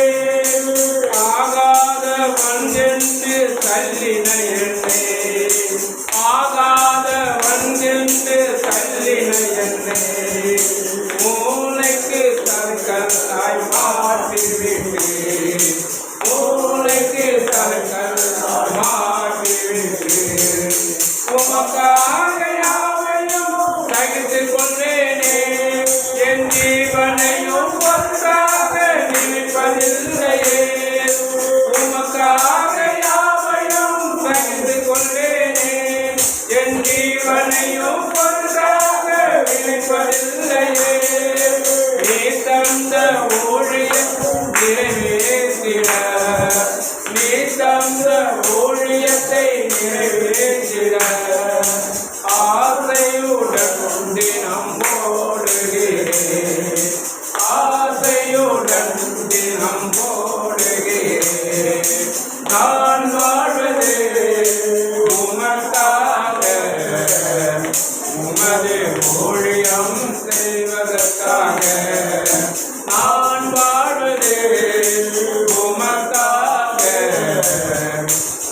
நிறைவேற்றிட நீ தந்த ஊழியத்தை நிறைவேற்றிட ஆசையுடன் தினம் போடுகிறேன் ஆசையுடன் தினம் போடுகிறேன் நான் வாழ்வது உமக்காக உமது ஊழியம் செய்வதற்காக நான் வாழ்வது உமக்காக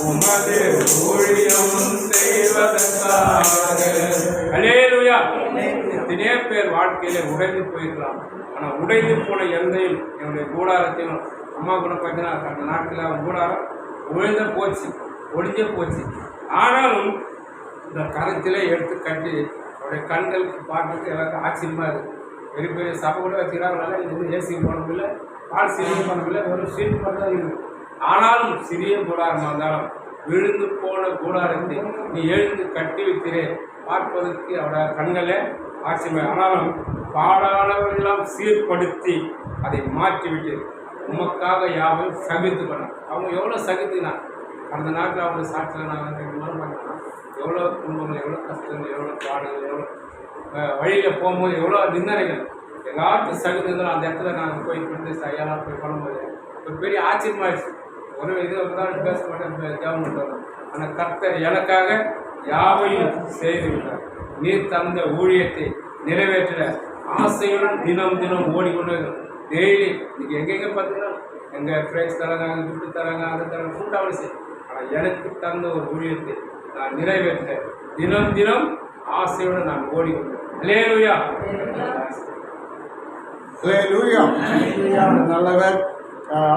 உமது ஊழியம் செய்வதற்காக. அல்லேலூயா. எத்தனையோ பேர் வாழ்க்கையில உடைந்து போயிருக்கலாம். ஆனால் உடைந்து போன எந்தையும் என்னுடைய கூடாரத்தையும் அம்மா கூட பார்த்தீங்கன்னா அந்த நாட்டில் அவன் கூடாரம் உழைந்த போச்சு, ஒடிஞ்சே போச்சு. ஆனாலும் இந்த கருத்திலே எடுத்து கட்டி அவருடைய கண்களுக்கு பார்க்கறதுக்கு எல்லாருக்கும் ஆச்சரியமாக இருக்குது. பெரிய பெரிய சபை கூட வச்சுக்கிறாங்கனால இது ஏசி பண்ணவில்லை, பால் சீரியம் பண்ணவில்லை, ஒரு சீட் மட்டும் தான் இருக்குது. ஆனாலும் சிறிய கூடாரமாக இருந்தாலும் விழுந்து போன கூடாரத்தை நீ எழுந்து கட்டி வைக்கிறே பார்ப்பதற்கு அவருடைய கண்களே ஆச்சரியமாக. ஆனாலும் பாடானவர்களெல்லாம் சீர்படுத்தி அதை மாற்றிவிட்டு உமக்காக யாவும் சகித்து பண்ண. அவங்க எவ்வளோ சகித்துனா அந்த நாட்டில் அவங்க சாட்சியில் நாங்கள் பார்த்தோம்னா எவ்வளோ குடும்பங்கள், எவ்வளோ கஷ்டங்கள், எவ்வளோ பாடுகள், எவ்வளோ வழியில் போகும்போது எவ்வளோ நிந்தனைகள் எல்லாத்தையும் சகித்துதான் அந்த இடத்துல நாங்கள் போய் பண்ணி கையாலாம் போய் பண்ணும்போது ஒரு பெரிய ஆச்சரியமாயிடுச்சு. ஒரு இது தான் பேச மாட்டேன் கவர்மெண்ட் வரும். ஆனால் கர்த்தர் எனக்காக யாவையும் செய்து விட்டார். நீர் தந்த ஊழியத்தை நிறைவேற்ற ஆசையுடன் தினம் தினம் ஓடிக்கொண்டு டெய்லி இன்றைக்கி எங்கெங்கே பார்த்தீங்கன்னா எங்கள் ப்ரைஸ் தராங்க, கிஃப்ட் தராங்க, அதை தராங்க, கூட்டாவளி செய்யும். ஆனால் எனக்கு தந்த ஒரு ஊழியத்தை நான் நிறைவேற்ற தினம் தினம் ஆசையுடன் நான் ஓடிக்கொண்டேன். அல்லேலூயா. அல்லேலூயா. நல்லவர்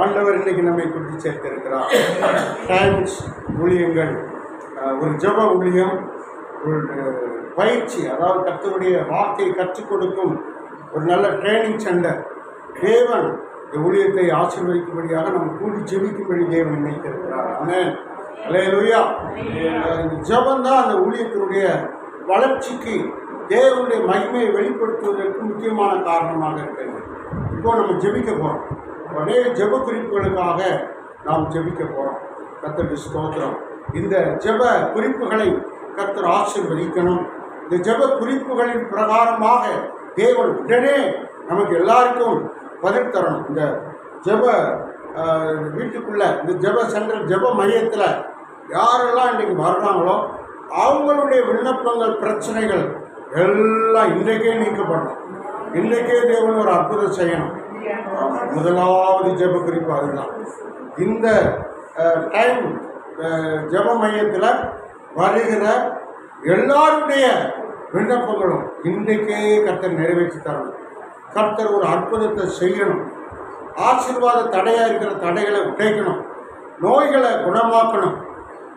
ஆண்டவர் இன்னைக்கு நம்மை கூட்டி சேர்த்திருக்கிறார். டைம்ஸ் ஊழியங்கள் ஒரு ஜெப ஊழியம், ஒரு பயிற்சி, அதாவது கர்த்தருடைய வார்த்தையை கற்றுக் கொடுக்கும் ஒரு நல்ல ட்ரைனிங் சென்டர். தேவன் இந்த ஊழியத்தை ஆசீர்வதிக்கும்படியாக நம்ம கூடி ஜெபிக்கும்படி தேவன் நினைத்திருக்கிறார். ஆமென். அல்லேலூயா. இந்த ஜெபம் தான் அந்த ஊழியத்தினுடைய வளர்ச்சிக்கு, தேவனுடைய மகிமையை வெளிப்படுத்துவதற்கு முக்கியமான காரணமாக இருக்கிறது. இப்போ நம்ம ஜெபிக்க போகிறோம். அநேக ஜெப குறிப்புகளுக்காக நாம் ஜெபிக்க போகிறோம். கர்த்தருக்கு ஸ்தோத்திரம். இந்த ஜெப குறிப்புகளை கர்த்தர் ஆசீர்வதிக்கணும். இந்த ஜெப குறிப்புகளின் பிரகாரமாக தேவன் உடனே நமக்கு எல்லாருக்கும் பதில் தரணும். இந்த ஜெப வீட்டுக்குள்ளே, இந்த ஜெப சென்டர் ஜெப மையத்தில் யாரெல்லாம் இன்றைக்கு வர்றாங்களோ அவங்களுடைய விண்ணப்பங்கள், பிரச்சனைகள் எல்லாம் இன்றைக்கே நீக்கப்படணும். இன்றைக்கே தேவன் ஒரு அற்புதம் செய்யணும். முதலாவது ஜெப குறிப்பு அதுதான். இந்த டைம் ஜெப மையத்தில் வருகிற எல்லாருடைய விண்ணப்பங்களும் இன்றைக்கே கர்த்தர் நிறைவேற்றி தரணும். கர்த்தர் ஒரு அற்புதத்தை செய்யணும். ஆசீர்வாத தடையாக இருக்கிற தடைகளை உடைக்கணும். நோய்களை குணமாக்கணும்.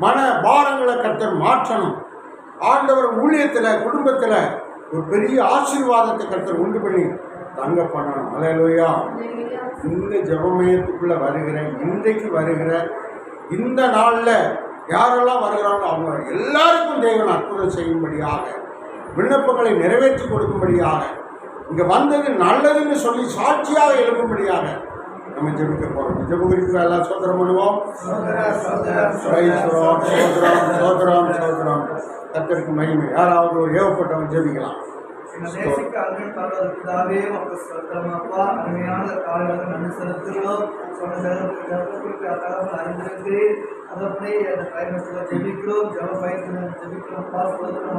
மன பாரங்களை கர்த்தர் மாற்றணும். ஆண்டவர் ஊழியத்தில், குடும்பத்தில் ஒரு பெரிய ஆசீர்வாதத்தை கர்த்தர் உண்டு பண்ணி தங்க பண்ணணும். அல்லேலூயா. இந்த ஜெப மையத்துக்குள்ளே வருகிற, இன்றைக்கு வருகிற இந்த நாளில் யாரெல்லாம் வருகிறாங்களோ அவங்க எல்லாருக்கும் தேவன் அற்புதம் செய்யும்படியாக, விண்ணப்பங்களை நிறைவேற்றி கொடுக்கும்படியாக, இங்கே வந்தது நல்லதுன்னு சொல்லி சாட்சியாக எழுப்பும்படியாக நம்ம ஜெபிக்க போகிறோம். ஜெப குறிப்பு எல்லாம் சோதரம் பண்ணுவோம். சோதரம் சோதரம் கர்த்தருக்கு மகிமை. யாராவது ஒரு ஏவப்பட்டவன் ஜெபிக்கலாம். அருமையான காலங்கள் நன்றி செலுத்துகிறோம். அறிந்திருக்கிறேன். அதப்படி அந்த பயணத்தில் ஜெபிக்கிறோம். ஜெப பயணத்தில் ஜெபிக்கிறோம்.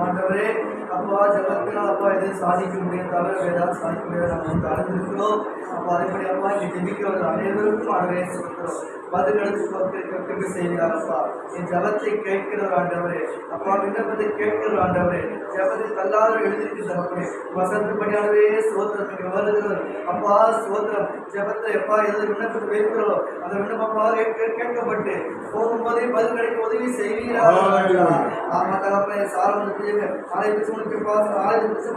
ஆண்டவரே அப்பா, ஜெபத்தினால் அப்பா எதை சாதிக்க முடியும், தவிர ஏதாவது சாதிக்க முடியாது நம்ம வந்து அறிந்திருக்கிறோம். அப்போ அதேபடி அப்பா இங்கே ஜெபிக்கிறவர்கள் அனைவருக்கும் ஆண்டவரே சொல்கிறோம். பதிலளித்து செய்கிறாரப்பா. என் ஜபத்தை கேட்கிறவர் ஆண்டவரே. அப்பா விண்ணப்பத்தை கேட்கிறவர் ஆண்டவரே. ஜபத்தை தள்ளாத எழுதியிருக்கிறவர்களே வசந்தபடியானவே சோத்திரம். இங்கே வருகிறவர் அப்பா சோத்திரம். ஜபத்தை எப்பா எதாவது விண்ணப்பத்தை வைக்கிறோம், அந்த விண்ணப்பமாக கேட்கப்பட்டு போகும்போதே பதில் கிடைக்க உதவி செய்வீர்கள். ஆலயத்துக்கு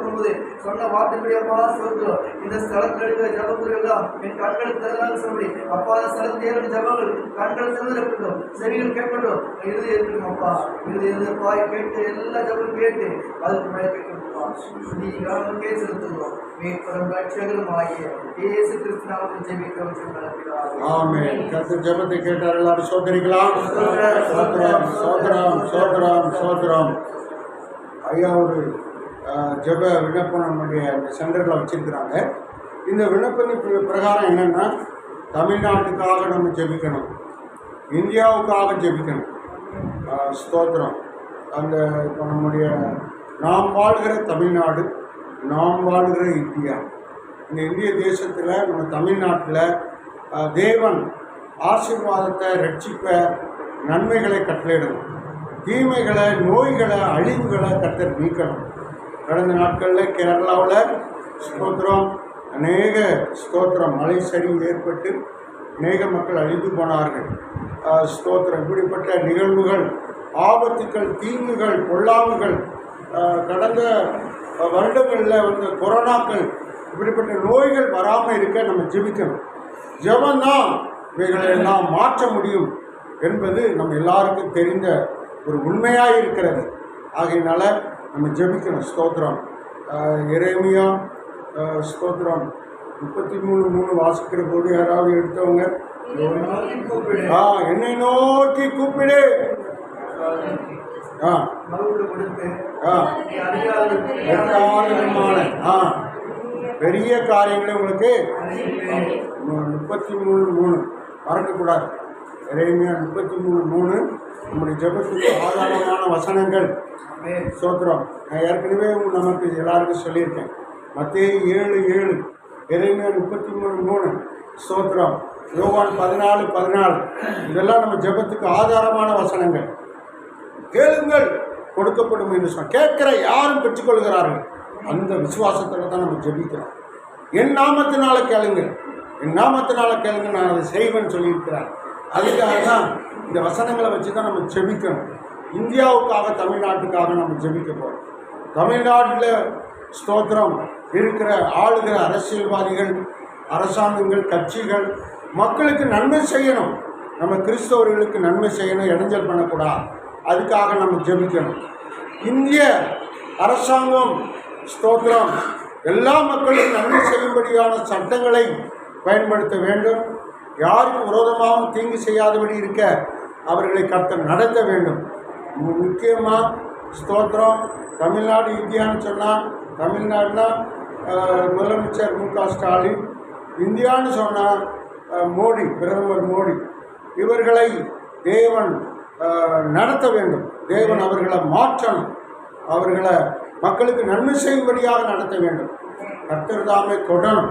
சொன்ன வார்த்தைப்படியப்பா சோத்திரம். இந்த ஸ்தலத்தில் எடுக்கிற ஜபங்கள் எல்லாம் என் கண்களுக்கு திறனாக சொல்லி அப்பா ஸ்தலத்தில் ஜபங்கள் கண்கள் திறந்திருக்கட்டும், செவிகள் கேட்கட்டும், இறுதி இருக்கட்டும் அப்பா. இறுதி இருப்பா கேட்டு எல்லா ஜபங்களும் கேட்டு அதுக்கு மேலே கேட்கணும்ப்பா. நீ நமக்கே செலுத்துகிறோம். மீட்பரும் ரட்சகருமாகிய இயேசு கிறிஸ்து நாமத்தில் ஜெபிக்கிறோம் நல்ல பிதாவே. ஆமென். கர்த்தர் ஜெபத்தை கேட்டார். எல்லாரும் சோதரிக்கலாம். சோதரம் சோதரம் சோதரம் சோதரம். ஐயா ஒரு ஜெப விண்ணப்பம் நம்முடைய சென்டரில் வச்சிருக்கிறாங்க. இந்த விண்ணப்பத்தின் பிரகாரம் என்னென்னா, தமிழ்நாட்டுக்காக நம்ம ஜெபிக்கணும், இந்தியாவுக்காக ஜெபிக்கணும். ஸ்தோத்திரம். அந்த இப்போ நம்முடைய நாம் வாழ்கிற தமிழ்நாடு, நாம் வாழ்கிற இந்தியா, இந்த இந்திய தேசத்தில் நம்ம தமிழ்நாட்டில் தேவன் ஆசீர்வாதத்தை, ரட்சிப்பை, நன்மைகளை கட்டளையிடணும். தீமைகளை, நோய்களை, அழிவுகளை கர்த்தர் நீக்கணும். கடந்த நாட்களில் கேரளாவில் ஸ்தோத்திரம் அநேக ஸ்தோத்திரம் மலை சரிவு ஏற்பட்டு அநேக மக்கள் அழிந்து போனார்கள். ஸ்தோத்திரம். இப்படிப்பட்ட நிகழ்வுகள், ஆபத்துக்கள், தீங்குகள், பொல்லாங்குகள், கடந்த வருடங்களில் வந்த கொரோனாக்கள், இப்படிப்பட்ட நோய்கள் வராமல் இருக்க நம்ம ஜெபிக்கணும். ஜெபந்தான் இவைகளை எல்லாம் மாற்ற முடியும் என்பது நம்ம எல்லாருக்கும் தெரிந்த ஒரு உண்மையாக இருக்கிறது. ஆகையினால நம்ம ஜெபிக்கணும். ஸ்தோத்திரம். எரேமியா ஸ்தோத்திரம் 33:3 வாசிக்கிற போது யாராவது எடுத்தவங்க, என்னை நோக்கி கூப்பிடு, பெரிய காரியங்களை உங்களுக்கு 33:3 மறக்கக்கூடாது. எரேமியா 33:3 நம்முடைய ஜெபத்துக்கு ஆதாரமான வசனங்கள். ஸ்தோத்திரம். நான் ஏற்கனவே நமக்கு எல்லாருக்கும் சொல்லியிருக்கேன். மத்தேயு 7:7, எரேமியா 33:3, ஸ்தோத்திரம், யோவான் 14:14, இதெல்லாம் நம்ம ஜெபத்துக்கு ஆதாரமான வசனங்கள். கேளுங்கள் கொடுக்கப்படும் என்று சொன்ன, கேட்கிற யாரும் பெற்றுக்கொள்கிறார்கள். அந்த விசுவாசத்தில் தான் நம்ம ஜெபிக்கிறோம். என் நாமத்தினால கேளுங்கள், என் நாமத்தினால கேளுங்க, நான் அதை செய்வேன்னு சொல்லியிருக்கிறார். அதுக்காக தான் இந்த வசனங்களை வச்சு தான் நம்ம ஜெபிக்கணும். இந்தியாவுக்காக, தமிழ்நாட்டுக்காக நம்ம ஜெபிக்க போகிறோம். தமிழ்நாட்டில் ஸ்தோத்திரம் இருக்கிற ஆளுகிற அரசியல்வாதிகள், அரசாங்கங்கள், கட்சிகள் மக்களுக்கு நன்மை செய்யணும். நம்ம கிறிஸ்தவர்களுக்கு நன்மை செய்யணும், இடைஞ்சல் பண்ணக்கூடாது. அதுக்காக நம்ம ஜெபிக்கணும். இந்திய அரசாங்கம் ஸ்தோத்திரம் எல்லா மக்களுக்கும் நன்மை செய்யும்படியான சட்டங்களை பயன்படுத்த வேண்டும். யாருக்கு விரோதமாகவும் தீங்கு செய்யாதபடி இருக்க அவர்களை கர்த்தர் நடத்த வேண்டும். முக்கியமாக ஸ்தோத்திரம் தமிழ்நாடு இந்தியான்னு சொன்னால், தமிழ்நாடுனா முதலமைச்சர் மு.க. ஸ்டாலின், இந்தியான்னு சொன்னால் மோடி, பிரதமர் மோடி, இவர்களை தேவன் நடத்த வேண்டும். தேவன் அவர்களை மாற்றணும், அவர்களை மக்களுக்கு நன்மை செய்யும்படியாக நடத்த வேண்டும். கர்த்தர் தாமே தொடரும்.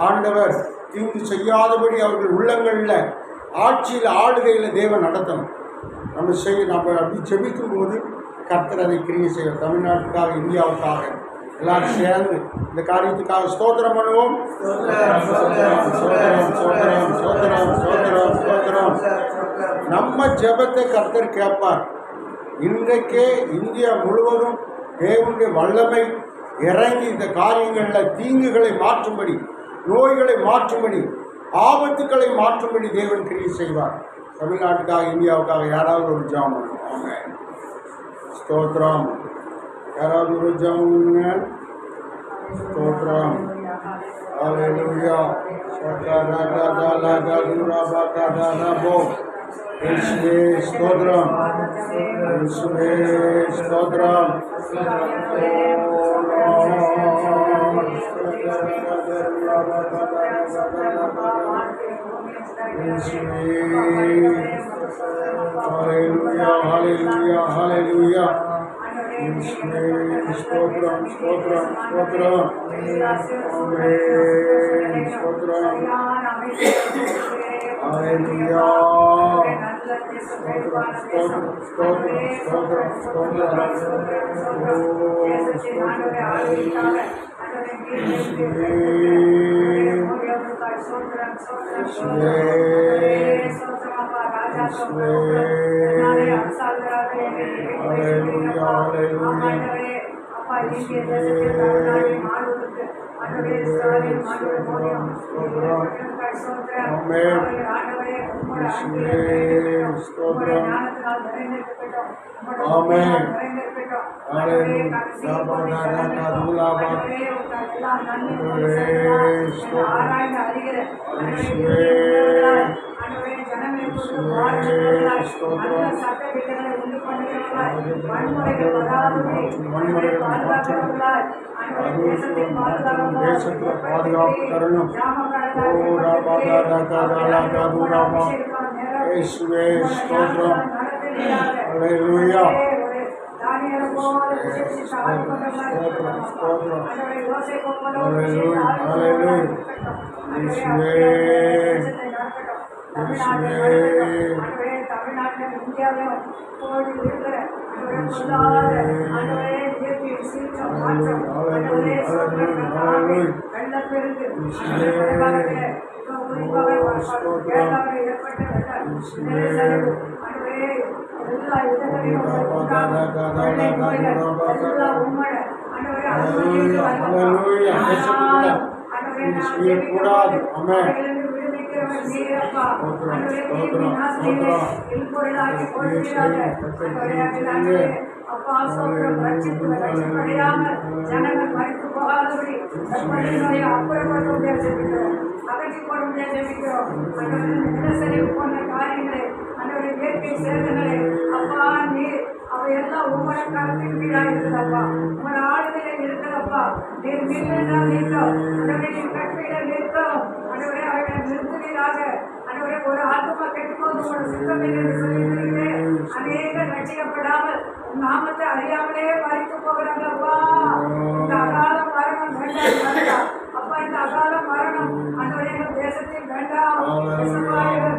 ஆண்டவர் தீங்கு செய்யாதபடி அவர்கள் உள்ளங்களில், ஆட்சியில், ஆளுகையில் தேவன் நடத்தணும். நம்ம அப்படி ஜெபிக்கும் போது கர்த்தர் அதை கிரியை செய்யும். தமிழ்நாட்டுக்காக, இந்தியாவுக்காக எல்லாரும் சேர்ந்து இந்த காரியத்துக்காக ஸ்தோத்திரம் பண்ணுவோம். நம்ம ஜெபத்தை கர்த்தர் கேட்பார். இன்றைக்கே இந்தியா முழுவதும் தேவனுடைய வல்லமை இறங்கி இந்த காரியங்களில் தீங்குகளை மாற்றும்படி, நோய்களை மாற்றும்படி, ஆபத்துக்களை மாற்றும்படி தேவன் கிரியை செய்வார். தமிழ்நாட்டுக்காக, இந்தியாவுக்காக யாராவது ஒரு ஜெபம் பண்ணுவோம். ஆமென். ஸ்தோத்திரம். யாராவது ஒரு ஜெபம் பண்ணுங்க. ஸ்தோத்திரம். ஹல்லேலூயா. இயேசுவே ஸ்தோத்திரம், இயேசுவே ஸ்தோத்திரம். ஹல்லேலூயா, ஹல்லேலூயா, ஹல்லேலூயா. இயேசுவே ஸ்தோத்திரம், ஸ்தோத்திரம், ஸ்தோத்திரம். ஆமென். ஸ்தோத்திரம். ஹல்லேலூயா. ஸ்தோத்திரம், ஸ்தோத்திரம், ஸ்தோத்திரம், ஸ்தோத்திரம், ஸ்தோத்திரம். ஓ ஸ்தோத்திரம். ஹல்லேலூயா. தேசத்துல பாதுகாப்பு தரணும். இயேசுவே ஸ்தோத்திரம். ஹல்லேலூயா. தமிழ்நாட்டில் இந்தியாவிலும் கோடி இருக்கிற வெள்ளப்பெருக்கு கூடாது. ஜனங்கள் மறைத்து போகாதபடி அப்புறப்படுத்த முடியாது அகற்றி போட முடியாது ஜெபிக்கிறோம். தினசரி போன்ற காரியங்களை அன்றைய இயற்கை சேதங்களை அப்பா நீர் அவையெல்லாம் உங்களோட கருத்தின் கீழாக இருக்குதப்பா. உங்களோட ஆளுகளை இருக்குதப்பா. நீர் மீண்டும் நீக்கம் நீர் கற்பிட நிற்கும் அன்றைய அவைகளை நிறுத்துவீராக. அன்றைய ஒரு ஆத்மா கெட்டும்போது உங்களோட சுத்தம் என்று சொல்லியிருக்கிறீர்களே, அநேகர் ரட்சிக்கப்படாமல் நாமத்தை அறியாமலே மறைத்து போகிறாங்களப்பா. இந்த அகால மரணம் வேண்டாம் அப்பா. இந்த அகால மரணம் அன்றைய தேசத்தில் வேண்டாம்.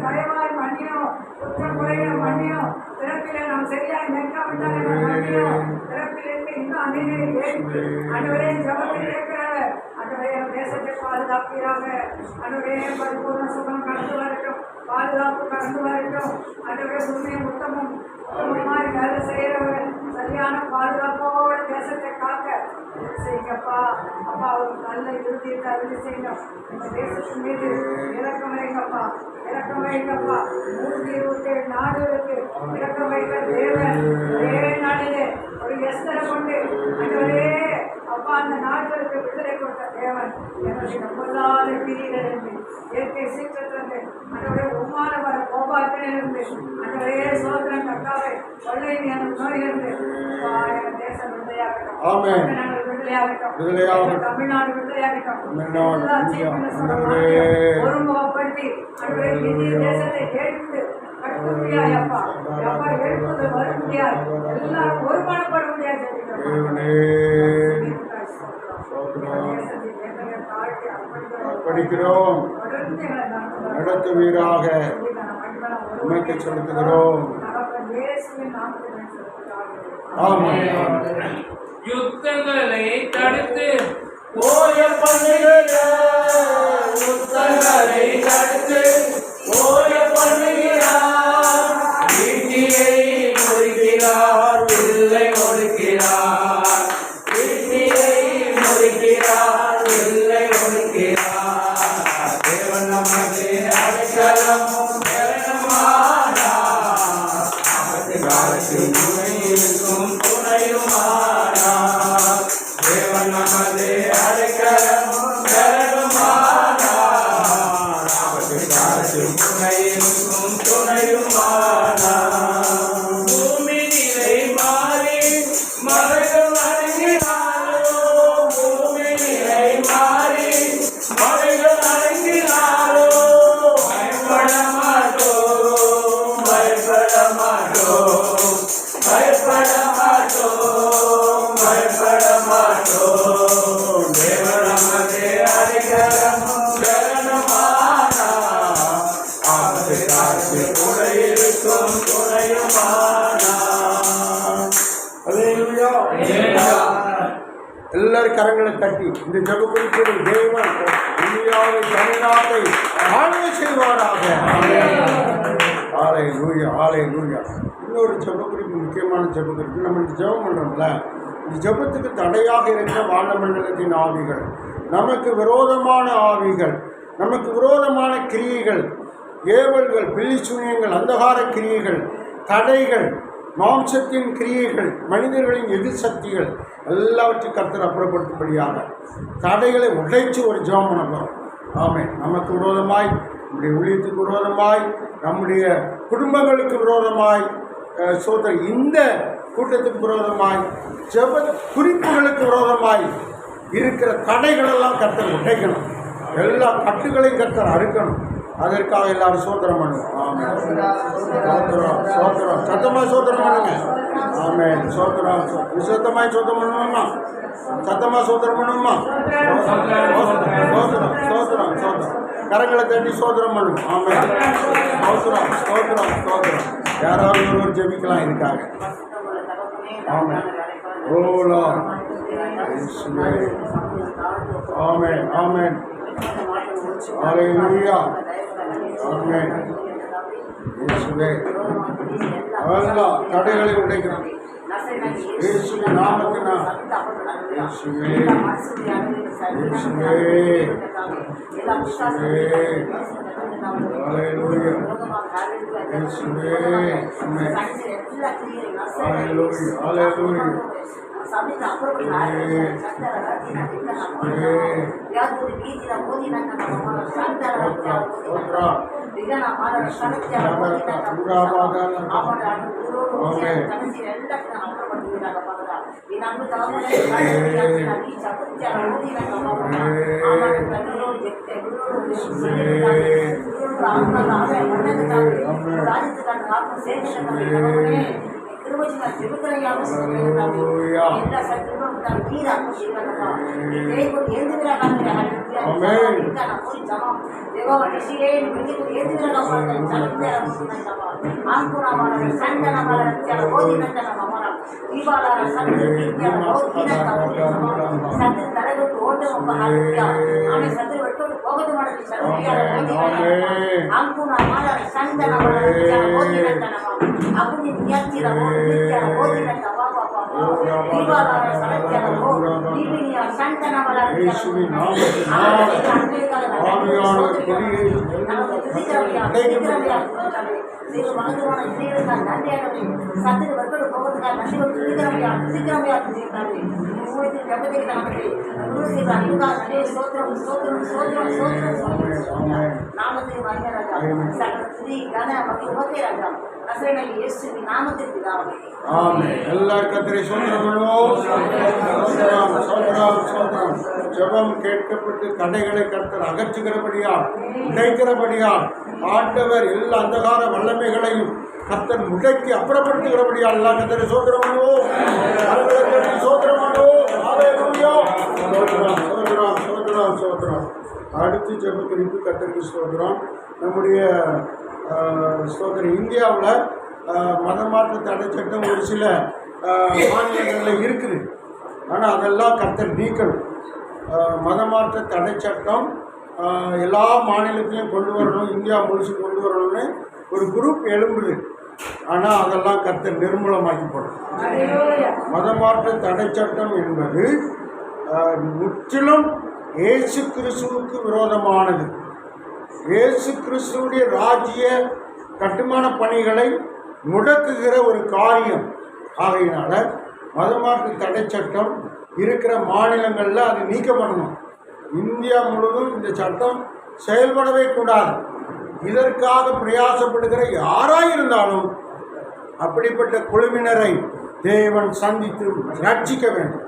தயவாய் மன்னியும், குற்றம் குறைய மன்னியும். பிறப்பிலே நாம் சரியாய் நிற்காவிட்டாலே மன்னியும். பிறப்பிலிருந்து இன்னும் அநேகரை ஏற்றி அன்றைய ஜபத்தில் இருக்கிறாங்க. அன்றைய தேசத்தை பாதுகாப்பீராக. அன்றைய பரிபூர்ண சுகம் கடந்து வரட்டும், பாதுகாப்பு கடந்து வரட்டும். அன்றைய உண்மையும் உத்தமும் உத்தமமாய் வேலை செய்கிறவர்கள் சரியான பாதுகாப்போட தேசத்தை காக்க செய்யுங்கப்பா. அப்பா ஒரு நல்ல இறுதியத்தை அறுதி செய்யணும். இந்த தேசத்தின் மீது இறக்கம் வைங்கப்பா, இறக்கம் வைங்கப்பா. 127 நாடுகளுக்கு இறக்கம் வைக்க தேவன் ஒரே நாளிலே ஒரு எஸ்தரை கொண்டு அன்றைய அப்பா அந்த நாடுகளுக்கு விடுதலை கொடுத்த தேவன் என்னுடைய நம்பலாத பிரியிலிருந்து இயற்கை சீற்றத்திலிருந்து அன்றைய உமான வர கோபாத்திலிருந்து அன்றைய சோதரன் கட்டாவை கொள்ளை நோயிலிருந்து தேசம் விடுதலையாகட்டும், தமிழ்நாடு விடுதலையாகட்டும். ஒருமுகப்படுத்தி அன்றைய இந்திய தேசத்தை எடுத்து கட்ட முடியாது அப்பா. அப்பா எடுப்பது வர முடியாது, எல்லாரும் ஒருமானப்பட முடியாது. படிக்கிறோம், நடத்துவீராக உமக்கு செலுத்துகிறோம். யுத்தங்களை தடுத்து ஓய பண்ணுகிற யுத்தங்களை தடுத்து ஓய பண்ணுகிறார். வீட்டியை முடிக்கிறார், வில்லை ஒடுக்கிறார். வீட்டியை முடிக்கிறார், வில்லை ஒடுக்கிறார். தேவன் நமது அடைக்கலமும் பெறனுமானார். நமது காலத்தில் துணையிருக்கும் துணையுமானார். தேவன் நமது அடைக்கலமும் பெறனுமானார். நமது காலத்தில் துணையிருக்கும் துணையுமானார். பூமி நிலை மாறி மலைகள் அடங்கினாரோ, பூமி நிலை மாறி மலைகள் அடங்கினாரோ, பயப்பட மாட்டோம், பயப்பட மாட்டோம், பயப்பட மாட்டோம், பயப்பட மாட்டோம். தேவன் நமது அடைக்கலமும் பெறனுமானார். ஆபத்து காலத்தில் கூட இருக்கும் துணையுமானார். அல்லேலூயா. எல்லாரும் கரங்களை தட்டி இந்த ஜெப குறிப்பில் தேவன் இந்தியாவை தமிழ்நாட்டை ஆளுகை செய்வாராக. ஆலய லூயா, ஆலய லூயா. இன்னொரு ஜெப குறிப்பு, முக்கியமான ஜெப குறிப்பு. நம்ம இந்த ஜெபம் பண்ணுறோம்ல, ஜெபத்துக்கு தடையாக இருக்கிற வானமண்டலத்தின் ஆவிகள், நமக்கு விரோதமான ஆவிகள், நமக்கு விரோதமான கிரியைகள், ஏவல்கள், பில்லி சூனியங்கள், அந்தகார கிரியைகள், தடைகள், மாம்சத்தின் கிரியைகள், மனிதர்களின் எதிர் சக்திகள் எல்லாவற்றையும் கர்த்தர் அப்புறப்படுத்தும்படியாக தடைகளை உடைச்சு ஒரு ஜெபம் பண்ண போகிறோம். ஆமென். நமக்கு விரோதமாய், நம்முடைய ஊழியத்துக்கு விரோதமாய், நம்முடைய குடும்பங்களுக்கு விரோதமாய், இந்த கூட்டத்துக்கு விரோதமாய், ஜெப குறிப்புகளுக்கு விரோதமாய் இருக்கிற தடைகளெல்லாம் கர்த்தர் உடைக்கணும். எல்லா கட்டுகளையும் கர்த்தர் அறுக்கணும். அதற்காக எல்லாரும் சோத்திரம் பண்ணுவோம். ஆமென். சோத்திரம், சோத்திரம், சத்தமாக சோத்திரம் பண்ணுங்க. ஆமென். சோத்திரம், விசுத்தமாய் சோத்திரம் பண்ணுவோமா? சத்தமாக சோத்திரம் பண்ணுவோமா? சோத்திரம், சோத்திரம், சோத்திரம். கரங்களை தட்டி சோத்திரம் பண்ணுவோம். ஆமென். சோத்திரம், சோத்திரம், சோத்திரம். யாராவது ஒருவர் ஜெபிக்கலாம் இதுக்காக. ஆமென். ஓ லார்ட். ஆமென், ஆமென். ஹல்லேலூயா. ஆமென். இயேசுவே, எல்லா தடைகளை உடைக்கிறோம். இயேசுவின் நாமத்தினால். இயேசுவே, இயேசுவே, இயேசுவே. ஹல்லேலூயா. இயேசுவே. ஆமென். ஹல்லேலூயா. ஹல்லேலூயா. எல்லாரும் கர்த்தரை சோத்திரம் பண்ணுவோம். ஜெபம் கேட்கப்பட்டு தடைகளை கர்த்தர் அகற்றுகிறபடியால், உடைக்கிறபடியால், ஆண்டவர் எல்லா அந்தகார வல்லமைகளையும் கர்த்தர் முடக்கி அப்புறப்படுத்துகிறபடியால் எல்லாம் கர்த்தரை சோத்திரம் பண்ணுவோம். சோத்திரம் பண்ணுவோம். ஹல்லேலூயா. சோத்திரம், சோத்திரம், சோத்திரம், சோத்திரம். அடுத்து ஜெப குறிப்பு கர்த்தருக்கு சோத்திரம். நம்முடைய சோதரர் இந்தியாவில் மதமாற்ற தடை சட்டம் ஒரு சில மாநிலங்களில் இருக்குது. ஆனால் அதெல்லாம் கர்த்தர் நீக்கணும். மதமாற்ற தடை சட்டம் எல்லா மாநிலத்திலையும் கொண்டு வரணும், இந்தியா முழுசு கொண்டு வரணும்னு ஒரு குரூப் எழும்புது. ஆனால் அதெல்லாம் கர்த்தர் நிர்மூலமாக்கி போடும். மதமாற்ற தடை சட்டம் என்பது முற்றிலும் இயேசு கிறிஸ்துவுக்கு விரோதமானது. இயேசு கிறிஸ்துவுடைய ராஜ்ய கட்டுமான பணிகளை முடக்குகிற ஒரு காரியம். ஆகையினால மதமாற்று தடை சட்டம் இருக்கிற மாநிலங்களில் அது நீக்கப்படணும். இந்தியா முழுவதும் இந்த சட்டம் செயல்படவே கூடாது. இதற்காக பிரயாசப்படுகிற யாராயிருந்தாலும் அப்படிப்பட்ட குழுவினரை தேவன் சந்தித்து ரட்சிக்க வேண்டும்.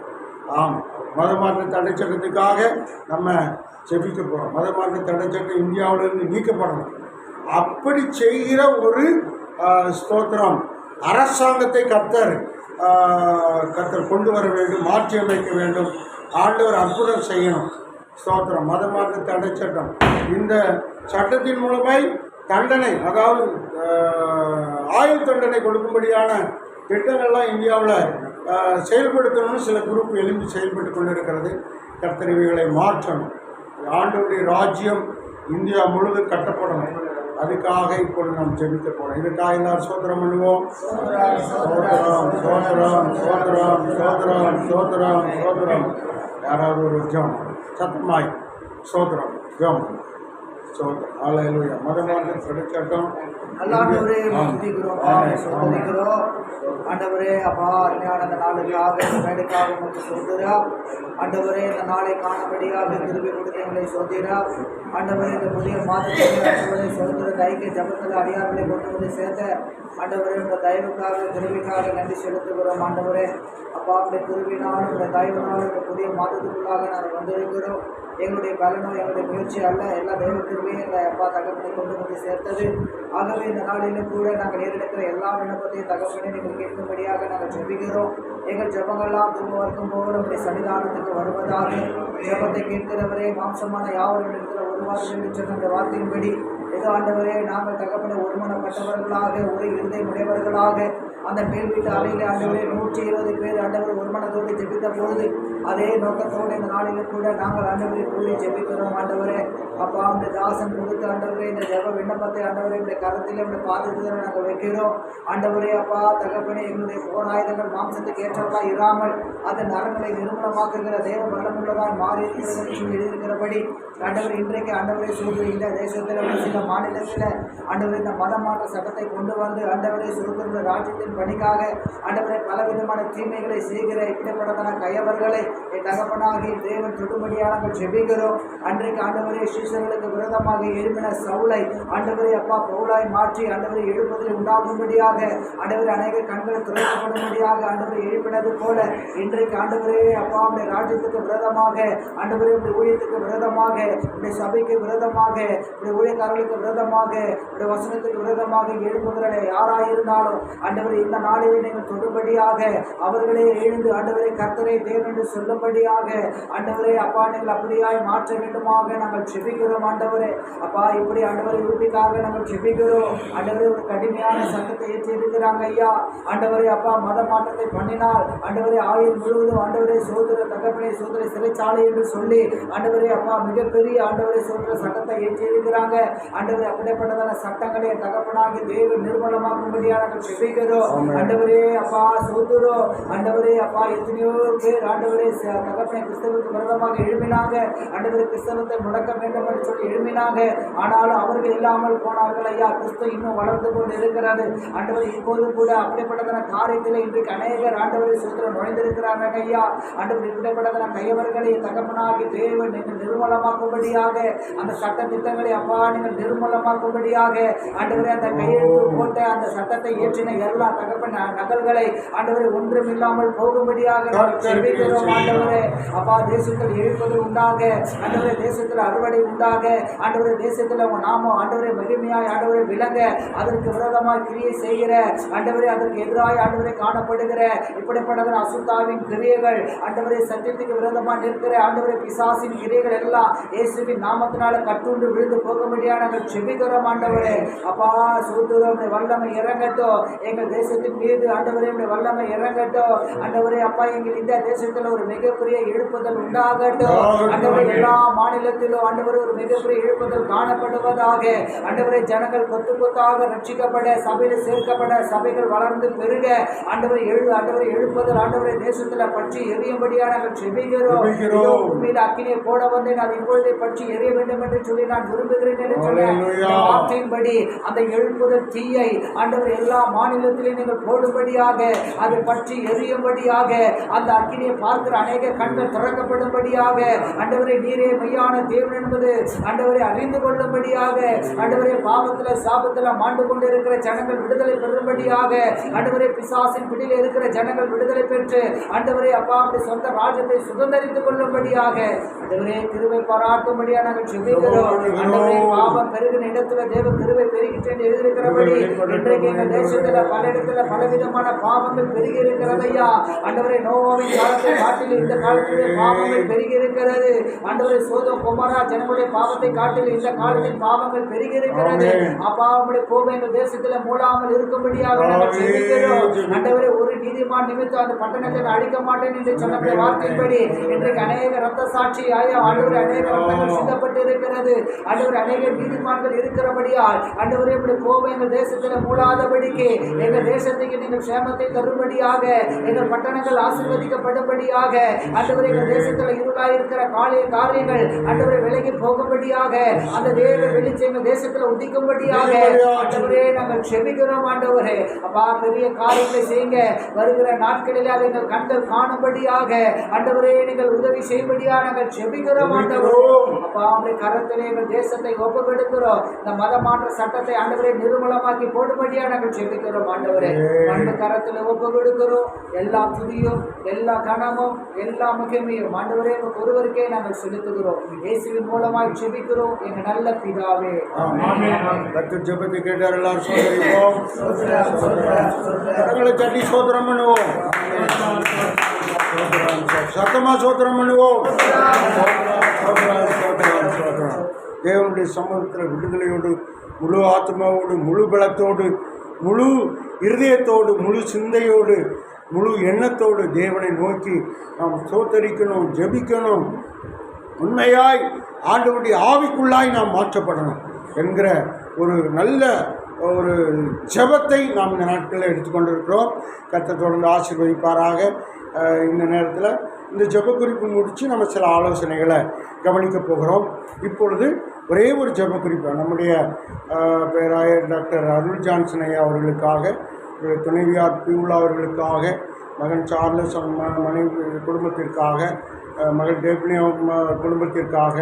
ஆம், மதமாற்று தடை சட்டத்துக்காக நம்ம செபிக்க போகிறோம். மதமாற்று தடை சட்டம் இந்தியாவிலிருந்து நீக்கப்படணும். அப்படி செய்கிற ஒரு ஸ்தோத்திரம் அரசாங்கத்தை கர்த்தர் கொண்டு வர வேண்டும், மாற்றி அமைக்க வேண்டும். ஆண்டவர் அற்புதம் செய்யணும். ஸ்தோத்திரம். மதமாற்று தடை சட்டம், இந்த சட்டத்தின் மூலமாய் தண்டனை, அதாவது ஆயுள் தண்டனை கொடுக்கும்படியான திட்டங்கள்லாம் இந்தியாவில் செயல்படுத்தணும்னு சில குரூப் எழும்பி செயல்பட்டு கொண்டிருக்கிறது. கர்த்தர் இவைகளை மாற்றணும். ஆண்டவருடைய ராஜ்யம் இந்தியா முழுவதும் கட்டப்படணும். அதுக்காக இப்பொழுது நாம் ஜெபிக்க போறோம். இதுக்காக எல்லாரும் சோத்திரம் பண்ணுவோம். சோத்திரம் சோத்திரம் சோத்திரம் சோத்திரம் சோத்திரம் சோத்திரம். யாராவது ஒரு ஜெபம் சத்தமாய் சோத்திரம் ஜெபம் சோத்திரம். அல்லேலூயா. மதமானது கிடைக்கட்டும். ஆண்டவரே துதிக்கிறோம், சோதரிக்கிறோம். ஆண்டவரே அப்பா அருமையான அந்த நாளுக்காக மேடைக்காக உங்களுக்கு சோதரா. ஆண்டவரே இந்த நாளை காணபடியாக திருப்பி கொடுத்து எங்களை சோதரா. ஆண்டவரே இந்த புதிய மாதத்தை சோதர தைக்க ஜபத்தில் அடியார்களை கொண்டு வந்து சேர்த்த ஆண்டவரே இந்த தயவுக்காக திருவிக்காக நன்றி செலுத்துகிறோம். ஆண்டவரே அப்பா அப்படி திருவினாலும் இந்த தயவுனாலும் இந்த புதிய மாதத்துக்குள்ளாக நாங்கள் வந்திருக்கிறோம். எங்களுடைய பலனோ எங்களுடைய முயற்சி அல்ல, எல்லா தெய்வ கிருபையும் எங்களை அப்பா தகப்பனை கொண்டு வந்து சேர்த்தது. ஆகவே இந்த நாளிலும் கூட நாங்கள் ஏறெடுக்கிற எல்லா விண்ணப்பத்தையும் தகப்பனை நீங்கள் கேட்கும்படியாக நாங்கள் ஜெபிக்கிறோம். எங்கள் ஜெபங்கள்லாம் தூங்க வரைக்கும் போது நம்முடைய சன்னிதானத்துக்கு வருவதாக. ஜெபத்தை கேட்கிறவரே மாம்சமான யாவரும் இருக்கிற ஒருவாறு என்று சொன்ன அந்த வார்த்தையின்படி ஏதோ ஆண்டவரே நாங்கள் தகப்பனை ஒருமனப்பட்டவர்களாக ஒரு இருதயம் உடையவர்களாக அந்த மேல் வீட்டு அறையில் ஆண்டவரே 120 பேர் ஆண்டவர் ஒருமனத்தோடு ஜெபித்த பொழுது அதே நோக்கத்தோடு இந்த நாளிலும் கூட நாங்கள் ஆண்டவரை கூடி ஜெபிக்கிறோம். ஆண்டவரே அப்பா அந்த தாசன் கொடுத்த ஆண்டவரே இந்த ஜெப விண்ணப்பத்தை ஆண்டவரே இந்த கரத்தில் இந்த பாதத்தில் நாங்கள் வைக்கிறோம். ஆண்டவரே அப்பா தகப்பனே எங்களுடைய போராயுதங்கள் மாம்சத்துக்கு ஏற்றவர்களாக இராமல் அந்த நரங்களை நிர்மூலமாக்குகிற தேவ வல்லமுள்ளதாய் மாறி எழுதியிருக்கிறபடி ஆண்டவர் இன்றைக்கு ஆண்டவரை சூழ்நிலை இந்த தேசத்தில் ஒரு சில மாநிலத்தில் ஆண்டவரை இந்த மதமாற்ற சட்டத்தை கொண்டு வந்து ஆண்டவரை சுருக்கிற ராஜ்யத்தின் பணிக்காக ஆண்டவரை பலவிதமான தீமைகளை செய்கிற இப்படிப்பட்டதான கையவர்களை என் தகப்பனாகி தேவன் தொடும்படியாக நாங்கள் ஜெபிக்கிறோம். அன்றைக்கு ஆண்டவரே சீசர்களுக்கு விரோதமாக எழுப்பின சவுலை ஆண்டவரை அப்பா பவுலாய் மாற்றி ஆண்டவரை எழுப்பதில் உண்டாகும்படியாக ஆண்டவரை அநேக கண்கள் துறைக்கப்படும்படியாக ஆண்டவரை எழுப்பினது போல இன்றைக்கு ஆண்டவரே அப்பா உடைய ராஜ்யத்துக்கு விரோதமாக ஆண்டவரே உடைய ஊழியத்துக்கு விரோதமாக உடைய சபைக்கு விரோதமாக உடைய ஊழியக்காரர்களுக்கு விரோதமாக உடைய வசனத்துக்கு விரோதமாக எழுப்புகிற யாராயிருந்தாலும் ஆண்டவரை இந்த நாளிலே நீங்கள் தொடும்படியாக அவர்களே எழுந்து ஆண்டவரை கர்த்தரை தேவன் என்று சொல்லும்படியாக ஆண்டவரே அப்பா நீங்கள் அப்படியாய் மாற்ற வேண்டுமாக நாங்கள் ஜெபிக்கிறோம். ஆண்டவரே அப்பா இப்படி ஆண்டவரை உறுதிக்காக நாங்கள் ஜெபிக்கிறோம். ஆண்டவரே ஒரு கடுமையான சட்டத்தை ஏற்றி இருக்கிறாங்க ஐயா. ஆண்டவரே அப்பா மத மாற்றத்தை பண்ணினால் ஆண்டவரே ஆயுள் முழுவதும் ஆண்டவரே சோதர தகப்பனை சோதர சிறைச்சாலை என்று சொல்லி ஆண்டவரே அப்பா மிகப்பெரிய ஆண்டவரை சோதர சட்டத்தை ஏற்றி இருக்கிறாங்க. ஆண்டவரே அப்படிப்பட்டதான சட்டங்களை தகப்பனாகி தேவன் நிர்மூலமாக்கும்படியாக நாங்கள் ஜெபிக்கிறோம். ஆண்டவரே அப்பா சோதரோ ஆண்டவரே அப்பா எத்தனையோ பேர் ஆண்டவரே தகப்பனை கிறிஸ்தவத்துக்கு விரோதமாக எழுப்பினாங்க. ஆண்டவரை கிறிஸ்தவத்தை முடக்க வேண்டும் என்று சொல்லி எழுப்பினாங்க. ஆனாலும் அவர்கள் இல்லாமல் போனார்கள் ஐயா. கிறிஸ்து இன்னும் வளர்ந்து கொண்டு இருக்கிறது. ஆண்டவர் இப்போது கூட அப்படிப்பட்டதான காரியத்தில் இன்றைக்கு அநேகர் ஆண்டவரை சோதரம் நுழைந்திருக்கிறார்கள் ஐயா. ஆண்டவர் இப்படிப்பட்டதான கையவர்களை தகப்பனாகி தேவன் நீங்கள் நிர்மூலமாக்கும்படியாக அந்த சட்ட திட்டங்களை அப்பா நீங்கள் நிர்மூலமாக்கும்படியாக ஆண்டவரை அந்த கையெழுத்து போட்ட அந்த சட்டத்தை ஏற்றின எல்லா தகப்பன் நகல்களை ஆண்டவரை ஒன்றும் இல்லாமல் போகும்படியாக ஜெபிக்கிறோம். ஆண்டவரே அப்பா தேசத்தில் எழுப்பது உண்டாக ஆண்டவரே தேசத்தில் அறுவடை உண்டாக ஆண்டவரே தேசத்தில் உங்க நாமம் ஆண்டவரை மகிமையாய் ஆண்டவரை விளங்க அதற்கு விரோதமாய் கிரியை செய்கிற ஆண்டவரே அதற்கு எதிராக ஆண்டவரை காணப்படுகிற இப்படிப்பட்ட அசுத்தாவின் கிரியைகள் ஆண்டவரை சத்தியத்துக்கு விரோதமாக நிற்கிற ஆண்டவரை பிசாசின் கிரியைகள் எல்லாம் இயேசுவின் நாமத்தினால கட்டுண்டு விழுந்து போக முடியாது நாங்கள் ஜெபிக்கிறோம். ஆண்டவரே அப்பா சோதரம் வல்லமை இறங்கட்டும் எங்கள் தேசத்தின் மீது. ஆண்டவரே வல்லமை இறங்கட்டும். ஆண்டவரே அப்பா எங்கள் இந்த தேசத்தில் ஒரு மிகப்பெரிய எழுப்புதல் உண்டாகட்டும். ஆண்டவரே எல்லா மாநிலத்திலும் ஆண்டவரே ஒரு மிகப்பெரிய எழுப்புதல் காணப்படுவதாக. ஆண்டவரே ஜனங்கள் கொத்து கொத்தாக ரட்சிக்கப்பட சபையில் சேர்க்கப்பட சபைகள் வளர்ந்து பெருக ஆண்டவரை ஆண்டவரை எழுப்புதல் ஆண்டவரை தேசத்தில் பற்றி எரியும்படியாக நாங்கள் ஜெபிக்கிறோம். உண்மையில் அக்கினியை போட வந்தேன் அது இப்பொழுதே பற்றி எரிய வேண்டும் என்று சொல்லி நான் விரும்புகிறேன் என்று சொன்னேன். வார்த்தையின்படி அந்த எழுப்புதல் தீயை ஆண்டவர் எல்லா மாநிலத்திலும் நீங்கள் போடும்படியாக அது பற்றி எரியும்படியாக அந்த அக்கினியை பார்க்கிற அநேக கண்கள் திறக்கப்படும்படியாக ஆண்டவரை நீரே மெய்யான தேவன் என்பது ஆண்டவரை அறிந்து கொள்ளும்படியாக ஆண்டவரை பாவத்தில் சாபத்தில் மாண்டு கொண்டு இருக்கிற ஜனங்கள் விடுதலை பெறும்படியாக ஆண்டவரை பிசாசின் பிடியில் இருக்கிற ஜனங்கள் விடுதலை பெற்று ஆண்டவரை அப்பா அப்படி சொந்த ராஜ்யத்தை சுதந்திரித்துக் கொள்ளும்படியாக ஆண்டவரே கிருபை பாராட்டும்படியாக நாங்கள் ஜெபிக்கிறோம். ஆண்டவரே பாவம் பெருகின இடத்துல தேவ கிருபை பெருகிட்டு எழுதியிருக்கிறபடி இன்றைக்கு எங்கள் தேசத்துல பல இடத்துல பலவிதமான பாவங்கள் பெருகி இருக்கிறது ஐயா. ஆண்டவரே, நோவாவின் காலத்தை காட்டில் இந்த காலத்திலே பாவங்கள் பெருகி இருக்கிறது. ஆண்டவரே, சோதோம் கொமோரா ஜனங்களுடைய பாவத்தை காட்டில் இந்த காலத்தில் பாவங்கள் பெருகி இருக்கிறது. அப்பா, உம்முடைய கோபம் எங்கள் தேசத்துல மூடாமல் இருக்கும்படியாக நாங்கள் ஜெபிக்கிறோம். ஆண்டவரே, ஒரு நீதிமான் நிமித்தம் அந்த பட்டணத்தை அழிக்க மாட்டேன் என்று சொன்ன வார்த்தையின்படி இன்றைக்கு அநேக ரத்த சாட்சி ஆயா ஆண்டவரே, அநேக ரத்தங்கள் சிந்தப்பட்டு இருக்கிறது. ஆண்டவரே, அநேக நீதிமான்கள் இருக்கிறபடியால் ஆண்டவரே, இப்படி கோபம் எங்கள் தேசத்துல மூடாதபடிக்கு எங்கள் தேசத்துக்கு நீங்கள் சேமத்தை தரும்படியாக, எங்கள் பட்டணங்கள் ஆசீர்வதிக்கப்படும்படியாக, ஆண்டவரே, எங்கள் தேசத்துல இருளாயிருக்கிற காரியங்கள் ஆண்டவரே விலகி போகும்படியாக, அந்த தேவ வெளிச்சம் எங்கள் தேசத்துல உதிக்கும்படியாக ஆண்டவரே நாங்கள் செபிக்கிறோம். ஆண்டவரே, அப்பா, பெரிய காரியங்களை செய்யுங்க. வருகிற நாட்களில் அதை எங்கள் கண்கள் காணும்படியாக ஆண்டவரே நீங்கள் உதவி செய்யும்படியாக நாங்கள் செபிக்கிறோம். ஆண்டவரே, அப்பா, அவருடைய கரத்திலே எங்கள் தேசத்தை ஒப்புக்கொடுக்கிறோம். இந்த மத மாற்ற சட்டத்தை ஆண்டவரே நிர்மூலமாக்கி போடும்படியாக நாங்கள் செபிக்கிறோம். ஆண்டவரே, அந்த கரத்தில் ஒப்பு கொடுக்கிறோம். எல்லா துதியும், எல்லா கனமும், எல்லா மகிமையும் ஆண்டவரே ஒருவருக்கே நாங்கள் செலுத்துகிறோம். இயேசுவின் மூலமாய் செபிக்கிறோம் எங்கள் நல்ல பிதாவே. கர்த்தர் ஜெபத்தை கேட்டார். எல்லாரும் சோதரிப்போம், கரங்களை தட்டி சோதரம் பண்ணுவோம், சத்தமா சோதரம் பண்ணுவோம். தேவனுடைய சமூகத்தில் விடுதலையோடு, முழு ஆத்மாவோடு, முழு பலத்தோடு, முழு இருதயத்தோடு, முழு சிந்தையோடு, முழு எண்ணத்தோடு தேவனை நோக்கி நாம் சோதரிக்கணும், ஜெபிக்கணும். உண்மையாய் ஆண்டவருடைய ஆவிக்குள்ளாய் நாம் மாற்றப்படணும் என்கிற ஒரு நல்ல ஒரு ஜெபத்தை நாம் இந்த நாட்களில் எடுத்துக்கொண்டிருக்கிறோம். கர்த்தர் தொடர்ந்து ஆசீர்வதிப்பாராக. இந்த நேரத்தில் இந்த ஜெப குறிப்பு முடித்து நம்ம சில ஆலோசனைகளை கவனிக்க போகிறோம். இப்பொழுது ஒரே ஒரு ஜெப குறிப்பு நம்முடைய பேராயர் டாக்டர் அருள் ஜான்சன் ஐயா அவர்களுக்காக, துணைவியார் பியூலா அவர்களுக்காக, மகன் சார்லஸ் மனைவி குடும்பத்திற்காக, மகன் டேப்னி குடும்பத்திற்காக,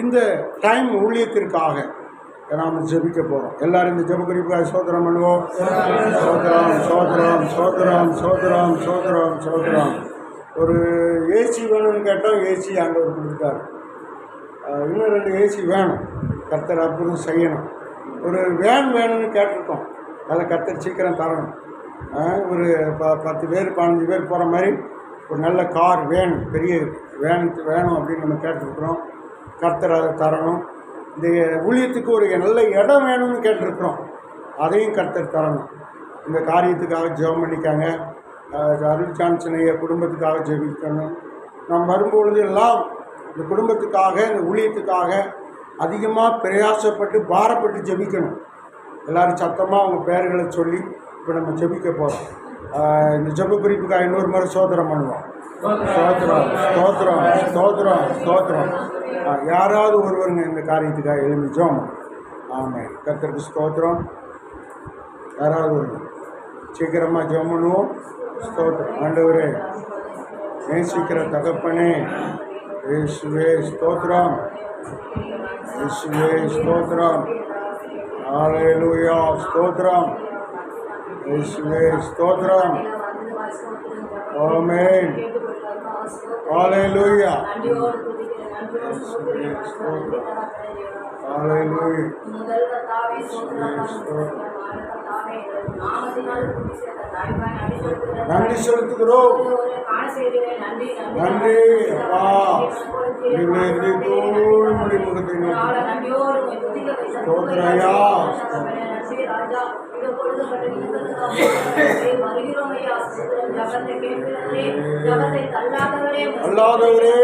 இந்த டைம் ஊழியத்திற்காக நாம் ஜெபிக்க போகிறோம். எல்லாரும் இந்த ஜெப குறிப்பாக சோதரம் பண்ணுவோம். சோதரம் சோதரம் சோதரம் சோதரம் சோதரம் சோதரம். ஒரு ஏசி வேணும்னு கேட்டோம், ஏசி ஆண்டவர் கொடுத்துட்டார். இன்னும் 2 ஏசி வேணும், கர்த்தர் அற்புதம் செய்யணும். ஒரு வேன் வேணும்னு கேட்டிருக்கோம், அதை கர்த்தர் சீக்கிரம் தரணும். ஒரு 10 பேர் 15 பேர் போகிற மாதிரி ஒரு நல்ல கார் வேன், பெரிய வேன் வேணும் அப்படின்னு நம்ம கேட்டிருக்கிறோம். கர்த்தர் அதை தரணும். இந்த ஊழியத்துக்கு ஒரு நல்ல இடம் வேணும்னு கேட்டிருக்கிறோம், அதையும் கர்த்தர் தரணும். இந்த காரியத்துக்காக ஜெபம் பண்ணிக்காங்க. அருள் ஜான்சனைய குடும்பத்துக்காக ஜெபிக்கணும். நாம் வரும்பொழுது எல்லாம் இந்த குடும்பத்துக்காக, இந்த ஊழியத்துக்காக அதிகமாக பிரயாசப்பட்டு பாரப்பட்டு ஜெபிக்கணும். எல்லோரும் சத்தமாக அவங்க பெயர்களை சொல்லி இப்போ நம்ம ஜெபிக்க போகிறோம். இந்த ஜெப குறிப்புக்காக இன்னொரு முறை சோதரம் பண்ணுவோம். ஸ்தோத்திரம் ஸ்தோத்திரம் ஸ்தோத்திரம் ஸ்தோத்திரம். யாராவது ஒருவருங்க இந்த காரியத்துக்காக எழுமிச்சோம். ஆமாம், கர்த்தருக்கு ஸ்தோத்திரம். யாராவது ஒரு சீக்கிரமாக ஜெபம் பண்ணுவோம். ஸ்தோத்திரம். ஆண்டவரே, நேசிக்கிற தகப்பனே, இயேசுவே ஸ்தோத்திரம், இயேசுவே ஸ்தோத்திரம். ஹல்லேலூயா ஸ்தோத்திரம், இயேசுவே ஸ்தோத்திரம். ஆமென். ஹல்லேலூயா. ஹல்லேலூயா. நன்றி செலுத்துகிறோம். நன்றி அப்பா. முடி முகத்தை ஸ்தோத்திரையா. அல்லாதவரே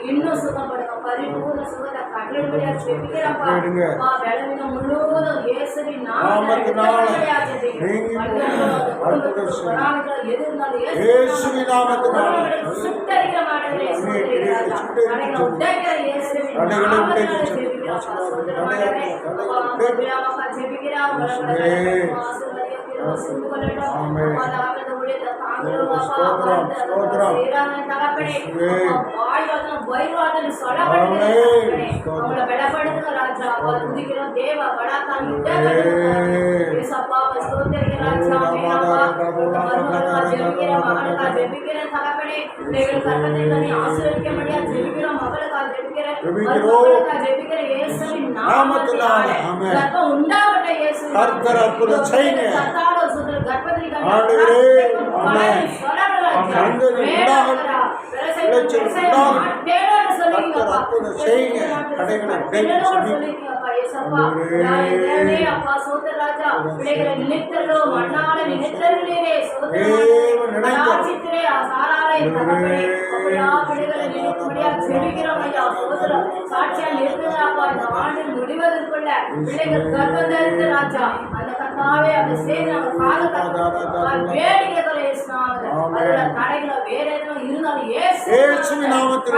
இன்னும் சுகப்படுங்க, பரிபூர்ண சுகத்தை கட்டளையா ஜெபிக்கிறப்பா. பலவீனம் முழுவதும் இயேசுவின் நாமத்தினால இயேசுவின் நாமத்தினால சுட்டரிக்கிற மாட்டேங்கிறே ஆண்டவர் சுட்டு கொள்ளட்டும். ஆமென். அப்பா தகப்பனே, இந்த ஊழியத்தை தாங்குறவங்க அப்பா, ஸ்தோத்திரம், அந்த ஸ்தோத்திரம். செய்றாங்க தகப்பனே. ஆமென். அப்பா, வாய்வாதம், வயிறுவாதம் சொல்லப்படுது ஆமென். தகப்பனே. அவங்கள பலப்படுத்துங்க ராஜா. அப்பா, துதிக்கிறோம் தேவ பலாத்தான் ஏசப்பா, ஸ்தோத்திரிக்கிறேன் ராஜா. ஆமென் அப்பா. மருமகளுக்காக ஜெபிக்கிறேன், மகனுக்காக ஜெபிக்கிறேன் தகப்பனே. பிள்ளைகள் கர்ப்பத்தில் கனி ஆசீர்வதிக்க முடியாது ஜெபிக்கிறோம், மகளுக்காக ஜெபிக்கிறேன், மருமகளுக்காக ஜெபிக்கிறேன். இயேசுவின் நாமத்தினாலே ஆமென். கர்ப்பம் உண்டாகட்டும் இயேசுவின் கர்த்தர் அற்புதம் செய்யுங்க. கர்த்தாவே சுதர் கர்ப்பத்தில் கனி ஆண்டவரே, ஆமென். சொல்லணும் ராஜா. சந்ததி உண்டாகட்டும். விளைச்சல் உண்டாகட்டும். தேவனோடு சொல்லுங்கப்பா. கர்த்தர் அற்புதம் செய்யுங்க. கடைகளை தேவனோடு சொல்லுங்கப்பா இயேசப்பா. தேவனே அப்பா சோதர ராஜா. பிள்ளைகளை நினைத்தரலோ மண்ணால நினைத்தரலே சோதர ஆட்சித்திரே சாராலே தகப்பனே. அப்படியா பிள்ளைகளை நினைக்கும்படியா ஜெபிக்கிறோம் ஐயா. சோதர சாட்சியா நிறுத்துகிறாப்பா. இந்த ஆண்டில் முடிவதற்குள்ள பிள்ளைகள் கர்ப்பம் தரித்த ராஜா. அந்த கர்த்தாவே அந்த செய்தி நம்ம காலகட்டம் வேடிக்கைகளை இயேசுநாமத்தில் அதுல தடைகளை வேற எதுவும் இருந்தாலும் இயேசுவின் நாமத்தில்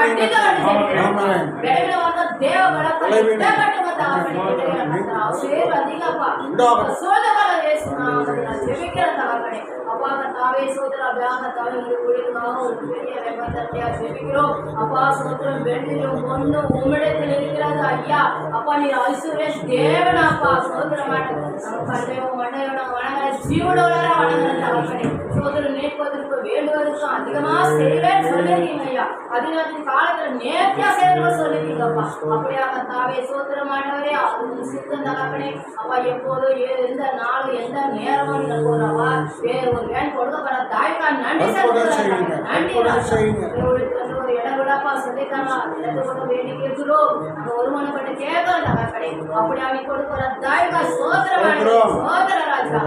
ஆமென். வெளியில வந்த தேவ பலத்தை இடக்கட்டுங்க தகப்பனே. ஆசீர்வதிங்கப்பா. சோதரங்களை இயேசுநாமத்தில் ஜெபிக்கிறேன் தகப்பனே. அப்பா கர்த்தாவே சோதர அபியாகத்தாவே இந்த ஊழியத்துக்காக ஒரு பெரிய வெங்கத்தட்டையா ஜெபிக்கிறோம். அப்பா சோதரம் வெள்ளியும் பொண்ணும் உம்மிடத்தில் இருக்கிறது ஐயா. அப்பா நீர் ஐஸ்வர்ய தேவன் அப்பா சோதரமான நம்ம கண்டையும் மண்டையோட வணங்குற ஜீவனோட வணங்குற தகப்பனே. சோதரம் நேர்ப்பதற்கு வேண்டுவதற்கும் அதிகமா செய்வேன்னு சொல்லிருக்கீங்க ஐயா. அதிகாரத்தின் காலத்துல நேர்த்தியா செய்யணும் சொல்லிருக்கீங்கப்பா. அப்படியாக தாவே சோதரமானவரே அது சித்தம் தகப்பனே. அப்பா எப்போதும் எந்த நாளும் எந்த நேரமும் நீங்க போறவா வேறு ஒரு வேன் கொடுக்கப்பட தாய்க்கா நன்றி சொல்லுங்க. நன்றி ஒரு இடம் விடாப்பா சொல்லிட்டாங்க. இடத்தோட வேண்டி கேட்கிறோம். நம்ம ஒருமனப்பட்டு கேட்கலாம் தகப்பனே. அப்படி அவன் கொடுக்கிற தாய்க்கா சோதரமான சோதர ராஜா.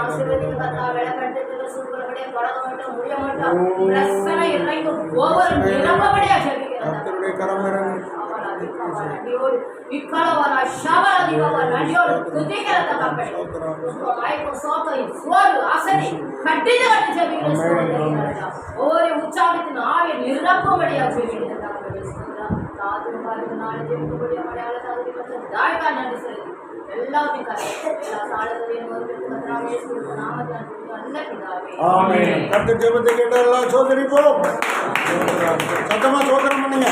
ஆசீர்வதிக்கு கத்தா விளக்கட்டுக்கு சூப்பரபடியா பழக மாட்டோம் முடிய மாட்டோம். பிரச்சனை இறங்கி ஒவ்வொரு நிரம்பபடியா ஜெபிக்கிறேன். இக்கலவர ஷவரதிவர நடியோடு துதிக்கிற தகப்பனே. மைக்கு சோத்தை சோறு அசதி கட்டிட்டு கட்டி ஜெபிக்கிறேன். ஒவ்வொரு உற்சாகத்தின் ஆவி நிரம்பபடியா ஜெபிக்கிறேன் தகப்பனே. தாதும் பாதும் நாளை ஜெபிக்கக்கூடிய மலையாள தகுதி பெற்ற தாய்க்கா நன்றி செலுத்தி எல்லாத்தையும் எல்லா சாலைகளையும் ஒரு நாமத்தான் நல்ல பிதாவே. ஆமென். கர்த்தர் ஜெபத்தை கேட்ட எல்லாம் சோதரிப்போம். சத்தமா சோதரம் பண்ணுங்க.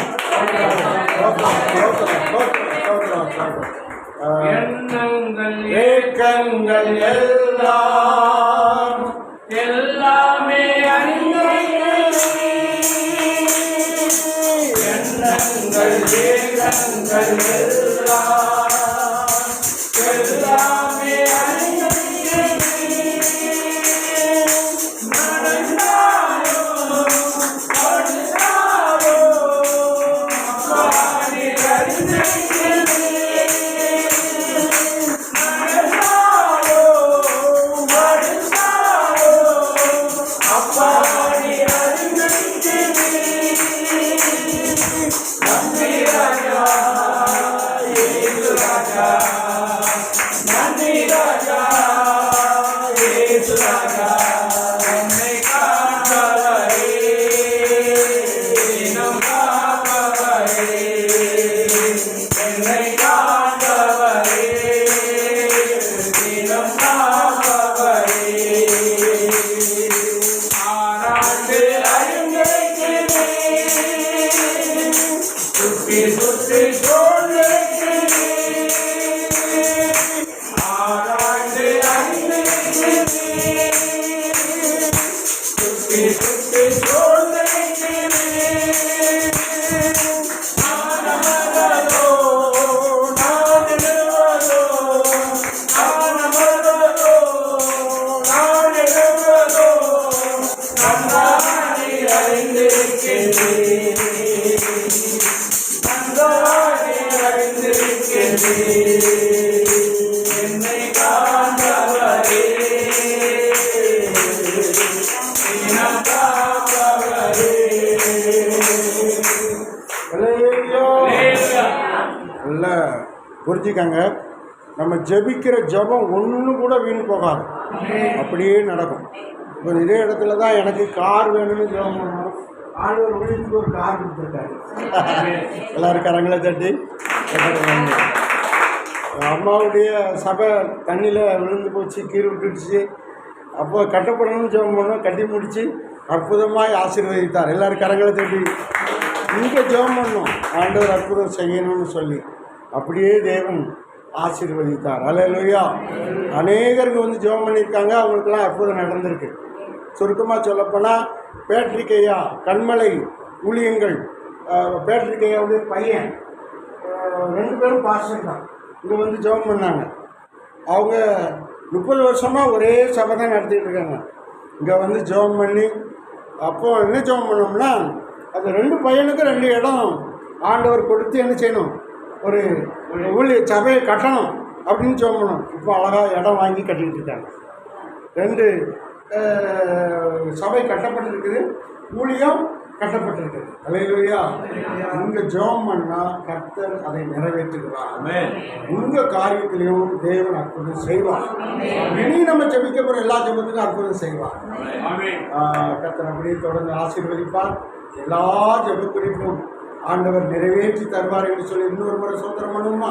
ஏக்கங்கள் எல்லாம் எல்லாமே அறிந்தேன். எண்ணங்கள் ஏக்கங்கள் எல்லாம் எல்லாமே அறிந்தேன். நடந்தாலோ படுத்தாலோ பாடி அறிந்தேன். நடந்தாலோ படுத்தாலோ அப்பாடி அறிந்தேன். நன்றி ராஜா இயேசு ராஜா. நன்றி ராஜா இயேசு ராஜா. என்னை காப்பவரே தினம் காப்பவரே. என்னை காப்பவரே தினம் காப்பவரே. ஆராய்ந்து அறிந்திருக்கிறேன். சுற்றி சுற்றி சோழ்ந்திருக்கிறேன். ஆராய்ந்து அறிந்திருக்கிறேன். சுற்றி சுற்றி சோழ்ந்திருக்கிறேன். ஆனமரதோ நானிடுவதோ ஆனமரதோ நானிடுவதோ நன்றாய் அறிந்திருக்கிறேன். நன்றாய் அறிந்திருக்கிறேன். என்னை காண்பவரே தினம் காப்பவரே. நல்ல புரிஞ்சுக்கங்க. நம்ம ஜெபிக்கிற ஜெபம் ஒன்று கூட வீண் போகாது, அப்படியே நடக்கும். இப்போ இதே இடத்துல தான் எனக்கு கார் வேணும்னு ஜெபம் பண்ணணும். ஆண்டவர் வீட்டுக்கு ஒரு கார் கொடுத்துருக்காரு. எல்லாரும் கரங்களை தட்டி அம்மாவுடைய சபை தண்ணியில் விழுந்து போச்சு, கீழே விட்டுடுச்சு. அப்போ கட்டப்படணும்னு ஜெபம் பண்ணோம், கட்டி முடித்து அற்புதமாய் ஆசீர்வதித்தார். எல்லோரும் கரங்களை தட்டி இங்கே ஜெபம் பண்ணோம், ஆண்டவர் அற்புதம் செய்யணும்னு சொல்லி. அப்படியே தேவன் ஆசீர்வதித்தார். அல்லேலூயா. அநேகருக்கு வந்து ஜெபம் பண்ணியிருக்காங்க, அவங்களுக்கெல்லாம் அற்புதம் நடந்திருக்கு. சுருக்கமாக சொல்லப்போனால் பேட்ரிக் ஐயா கண்மலை ஊழியங்கள், பேட்ரிக் ஐயாவுடைய பையன் 2 பேரும் பாஸ்டர் தான், இங்கே வந்து ஜெபம் பண்ணாங்க. அவங்க 30 வருஷமாக ஒரே சபை தான் நடத்திட்டு இருக்காங்க. இங்கே வந்து ஜெபம் பண்ணி அப்போது என்ன ஜெபம் பண்ணோம்னா, அது 2 பையனுக்கும் 2 இடம் ஆண்டவர் கொடுத்து என்ன செய்யணும், ஒரு ஊழிய சபையை கட்டணும் அப்படின்னு ஜெபம் பண்ணோம். இப்போ அழகாக இடம் வாங்கி கட்டிக்கிட்டு இருக்காங்க. 2 சபை கட்டப்பட்டிருக்குது, ஊழியம் கட்டப்பட்டிருக்குது. அல்லேலூயா. இங்கே ஜெபம் பண்ணால் கர்த்தர் அதை நிறைவேற்றுகிறார். உங்கள் காரியத்திலையும் தேவன் அற்புதம் செய்வார். இனி நம்ம ஜெபிக்க போகிற எல்லா ஜெபத்துக்கும் அற்புதம் செய்வார். கர்த்தர் அப்படியே தொடர்ந்து ஆசீர்வதிப்பார். எல்லா ஜெப குறிப்பும் ஆண்டவர் நிறைவேற்றி தருவார் என்று சொல்லி இன்னொரு முறை சோத்திரம் பண்ணுமா?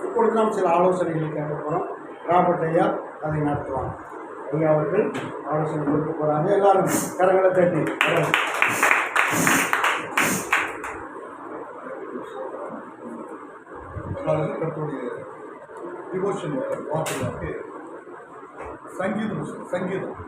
இப்பொழுது நாம் சில ஆலோசனைகளை கேட்க போகிறோம். ராபர்ட் ஐயா அதை நடத்துவாங்க. ஐயா அவர்கள் ஆலோசனை கொடுக்க போகிறாங்க. எல்லாரும் கரங்களை தட்டி கர்த்தருடைய டிவோஷன் வார்த்தையாக சங்கீதம்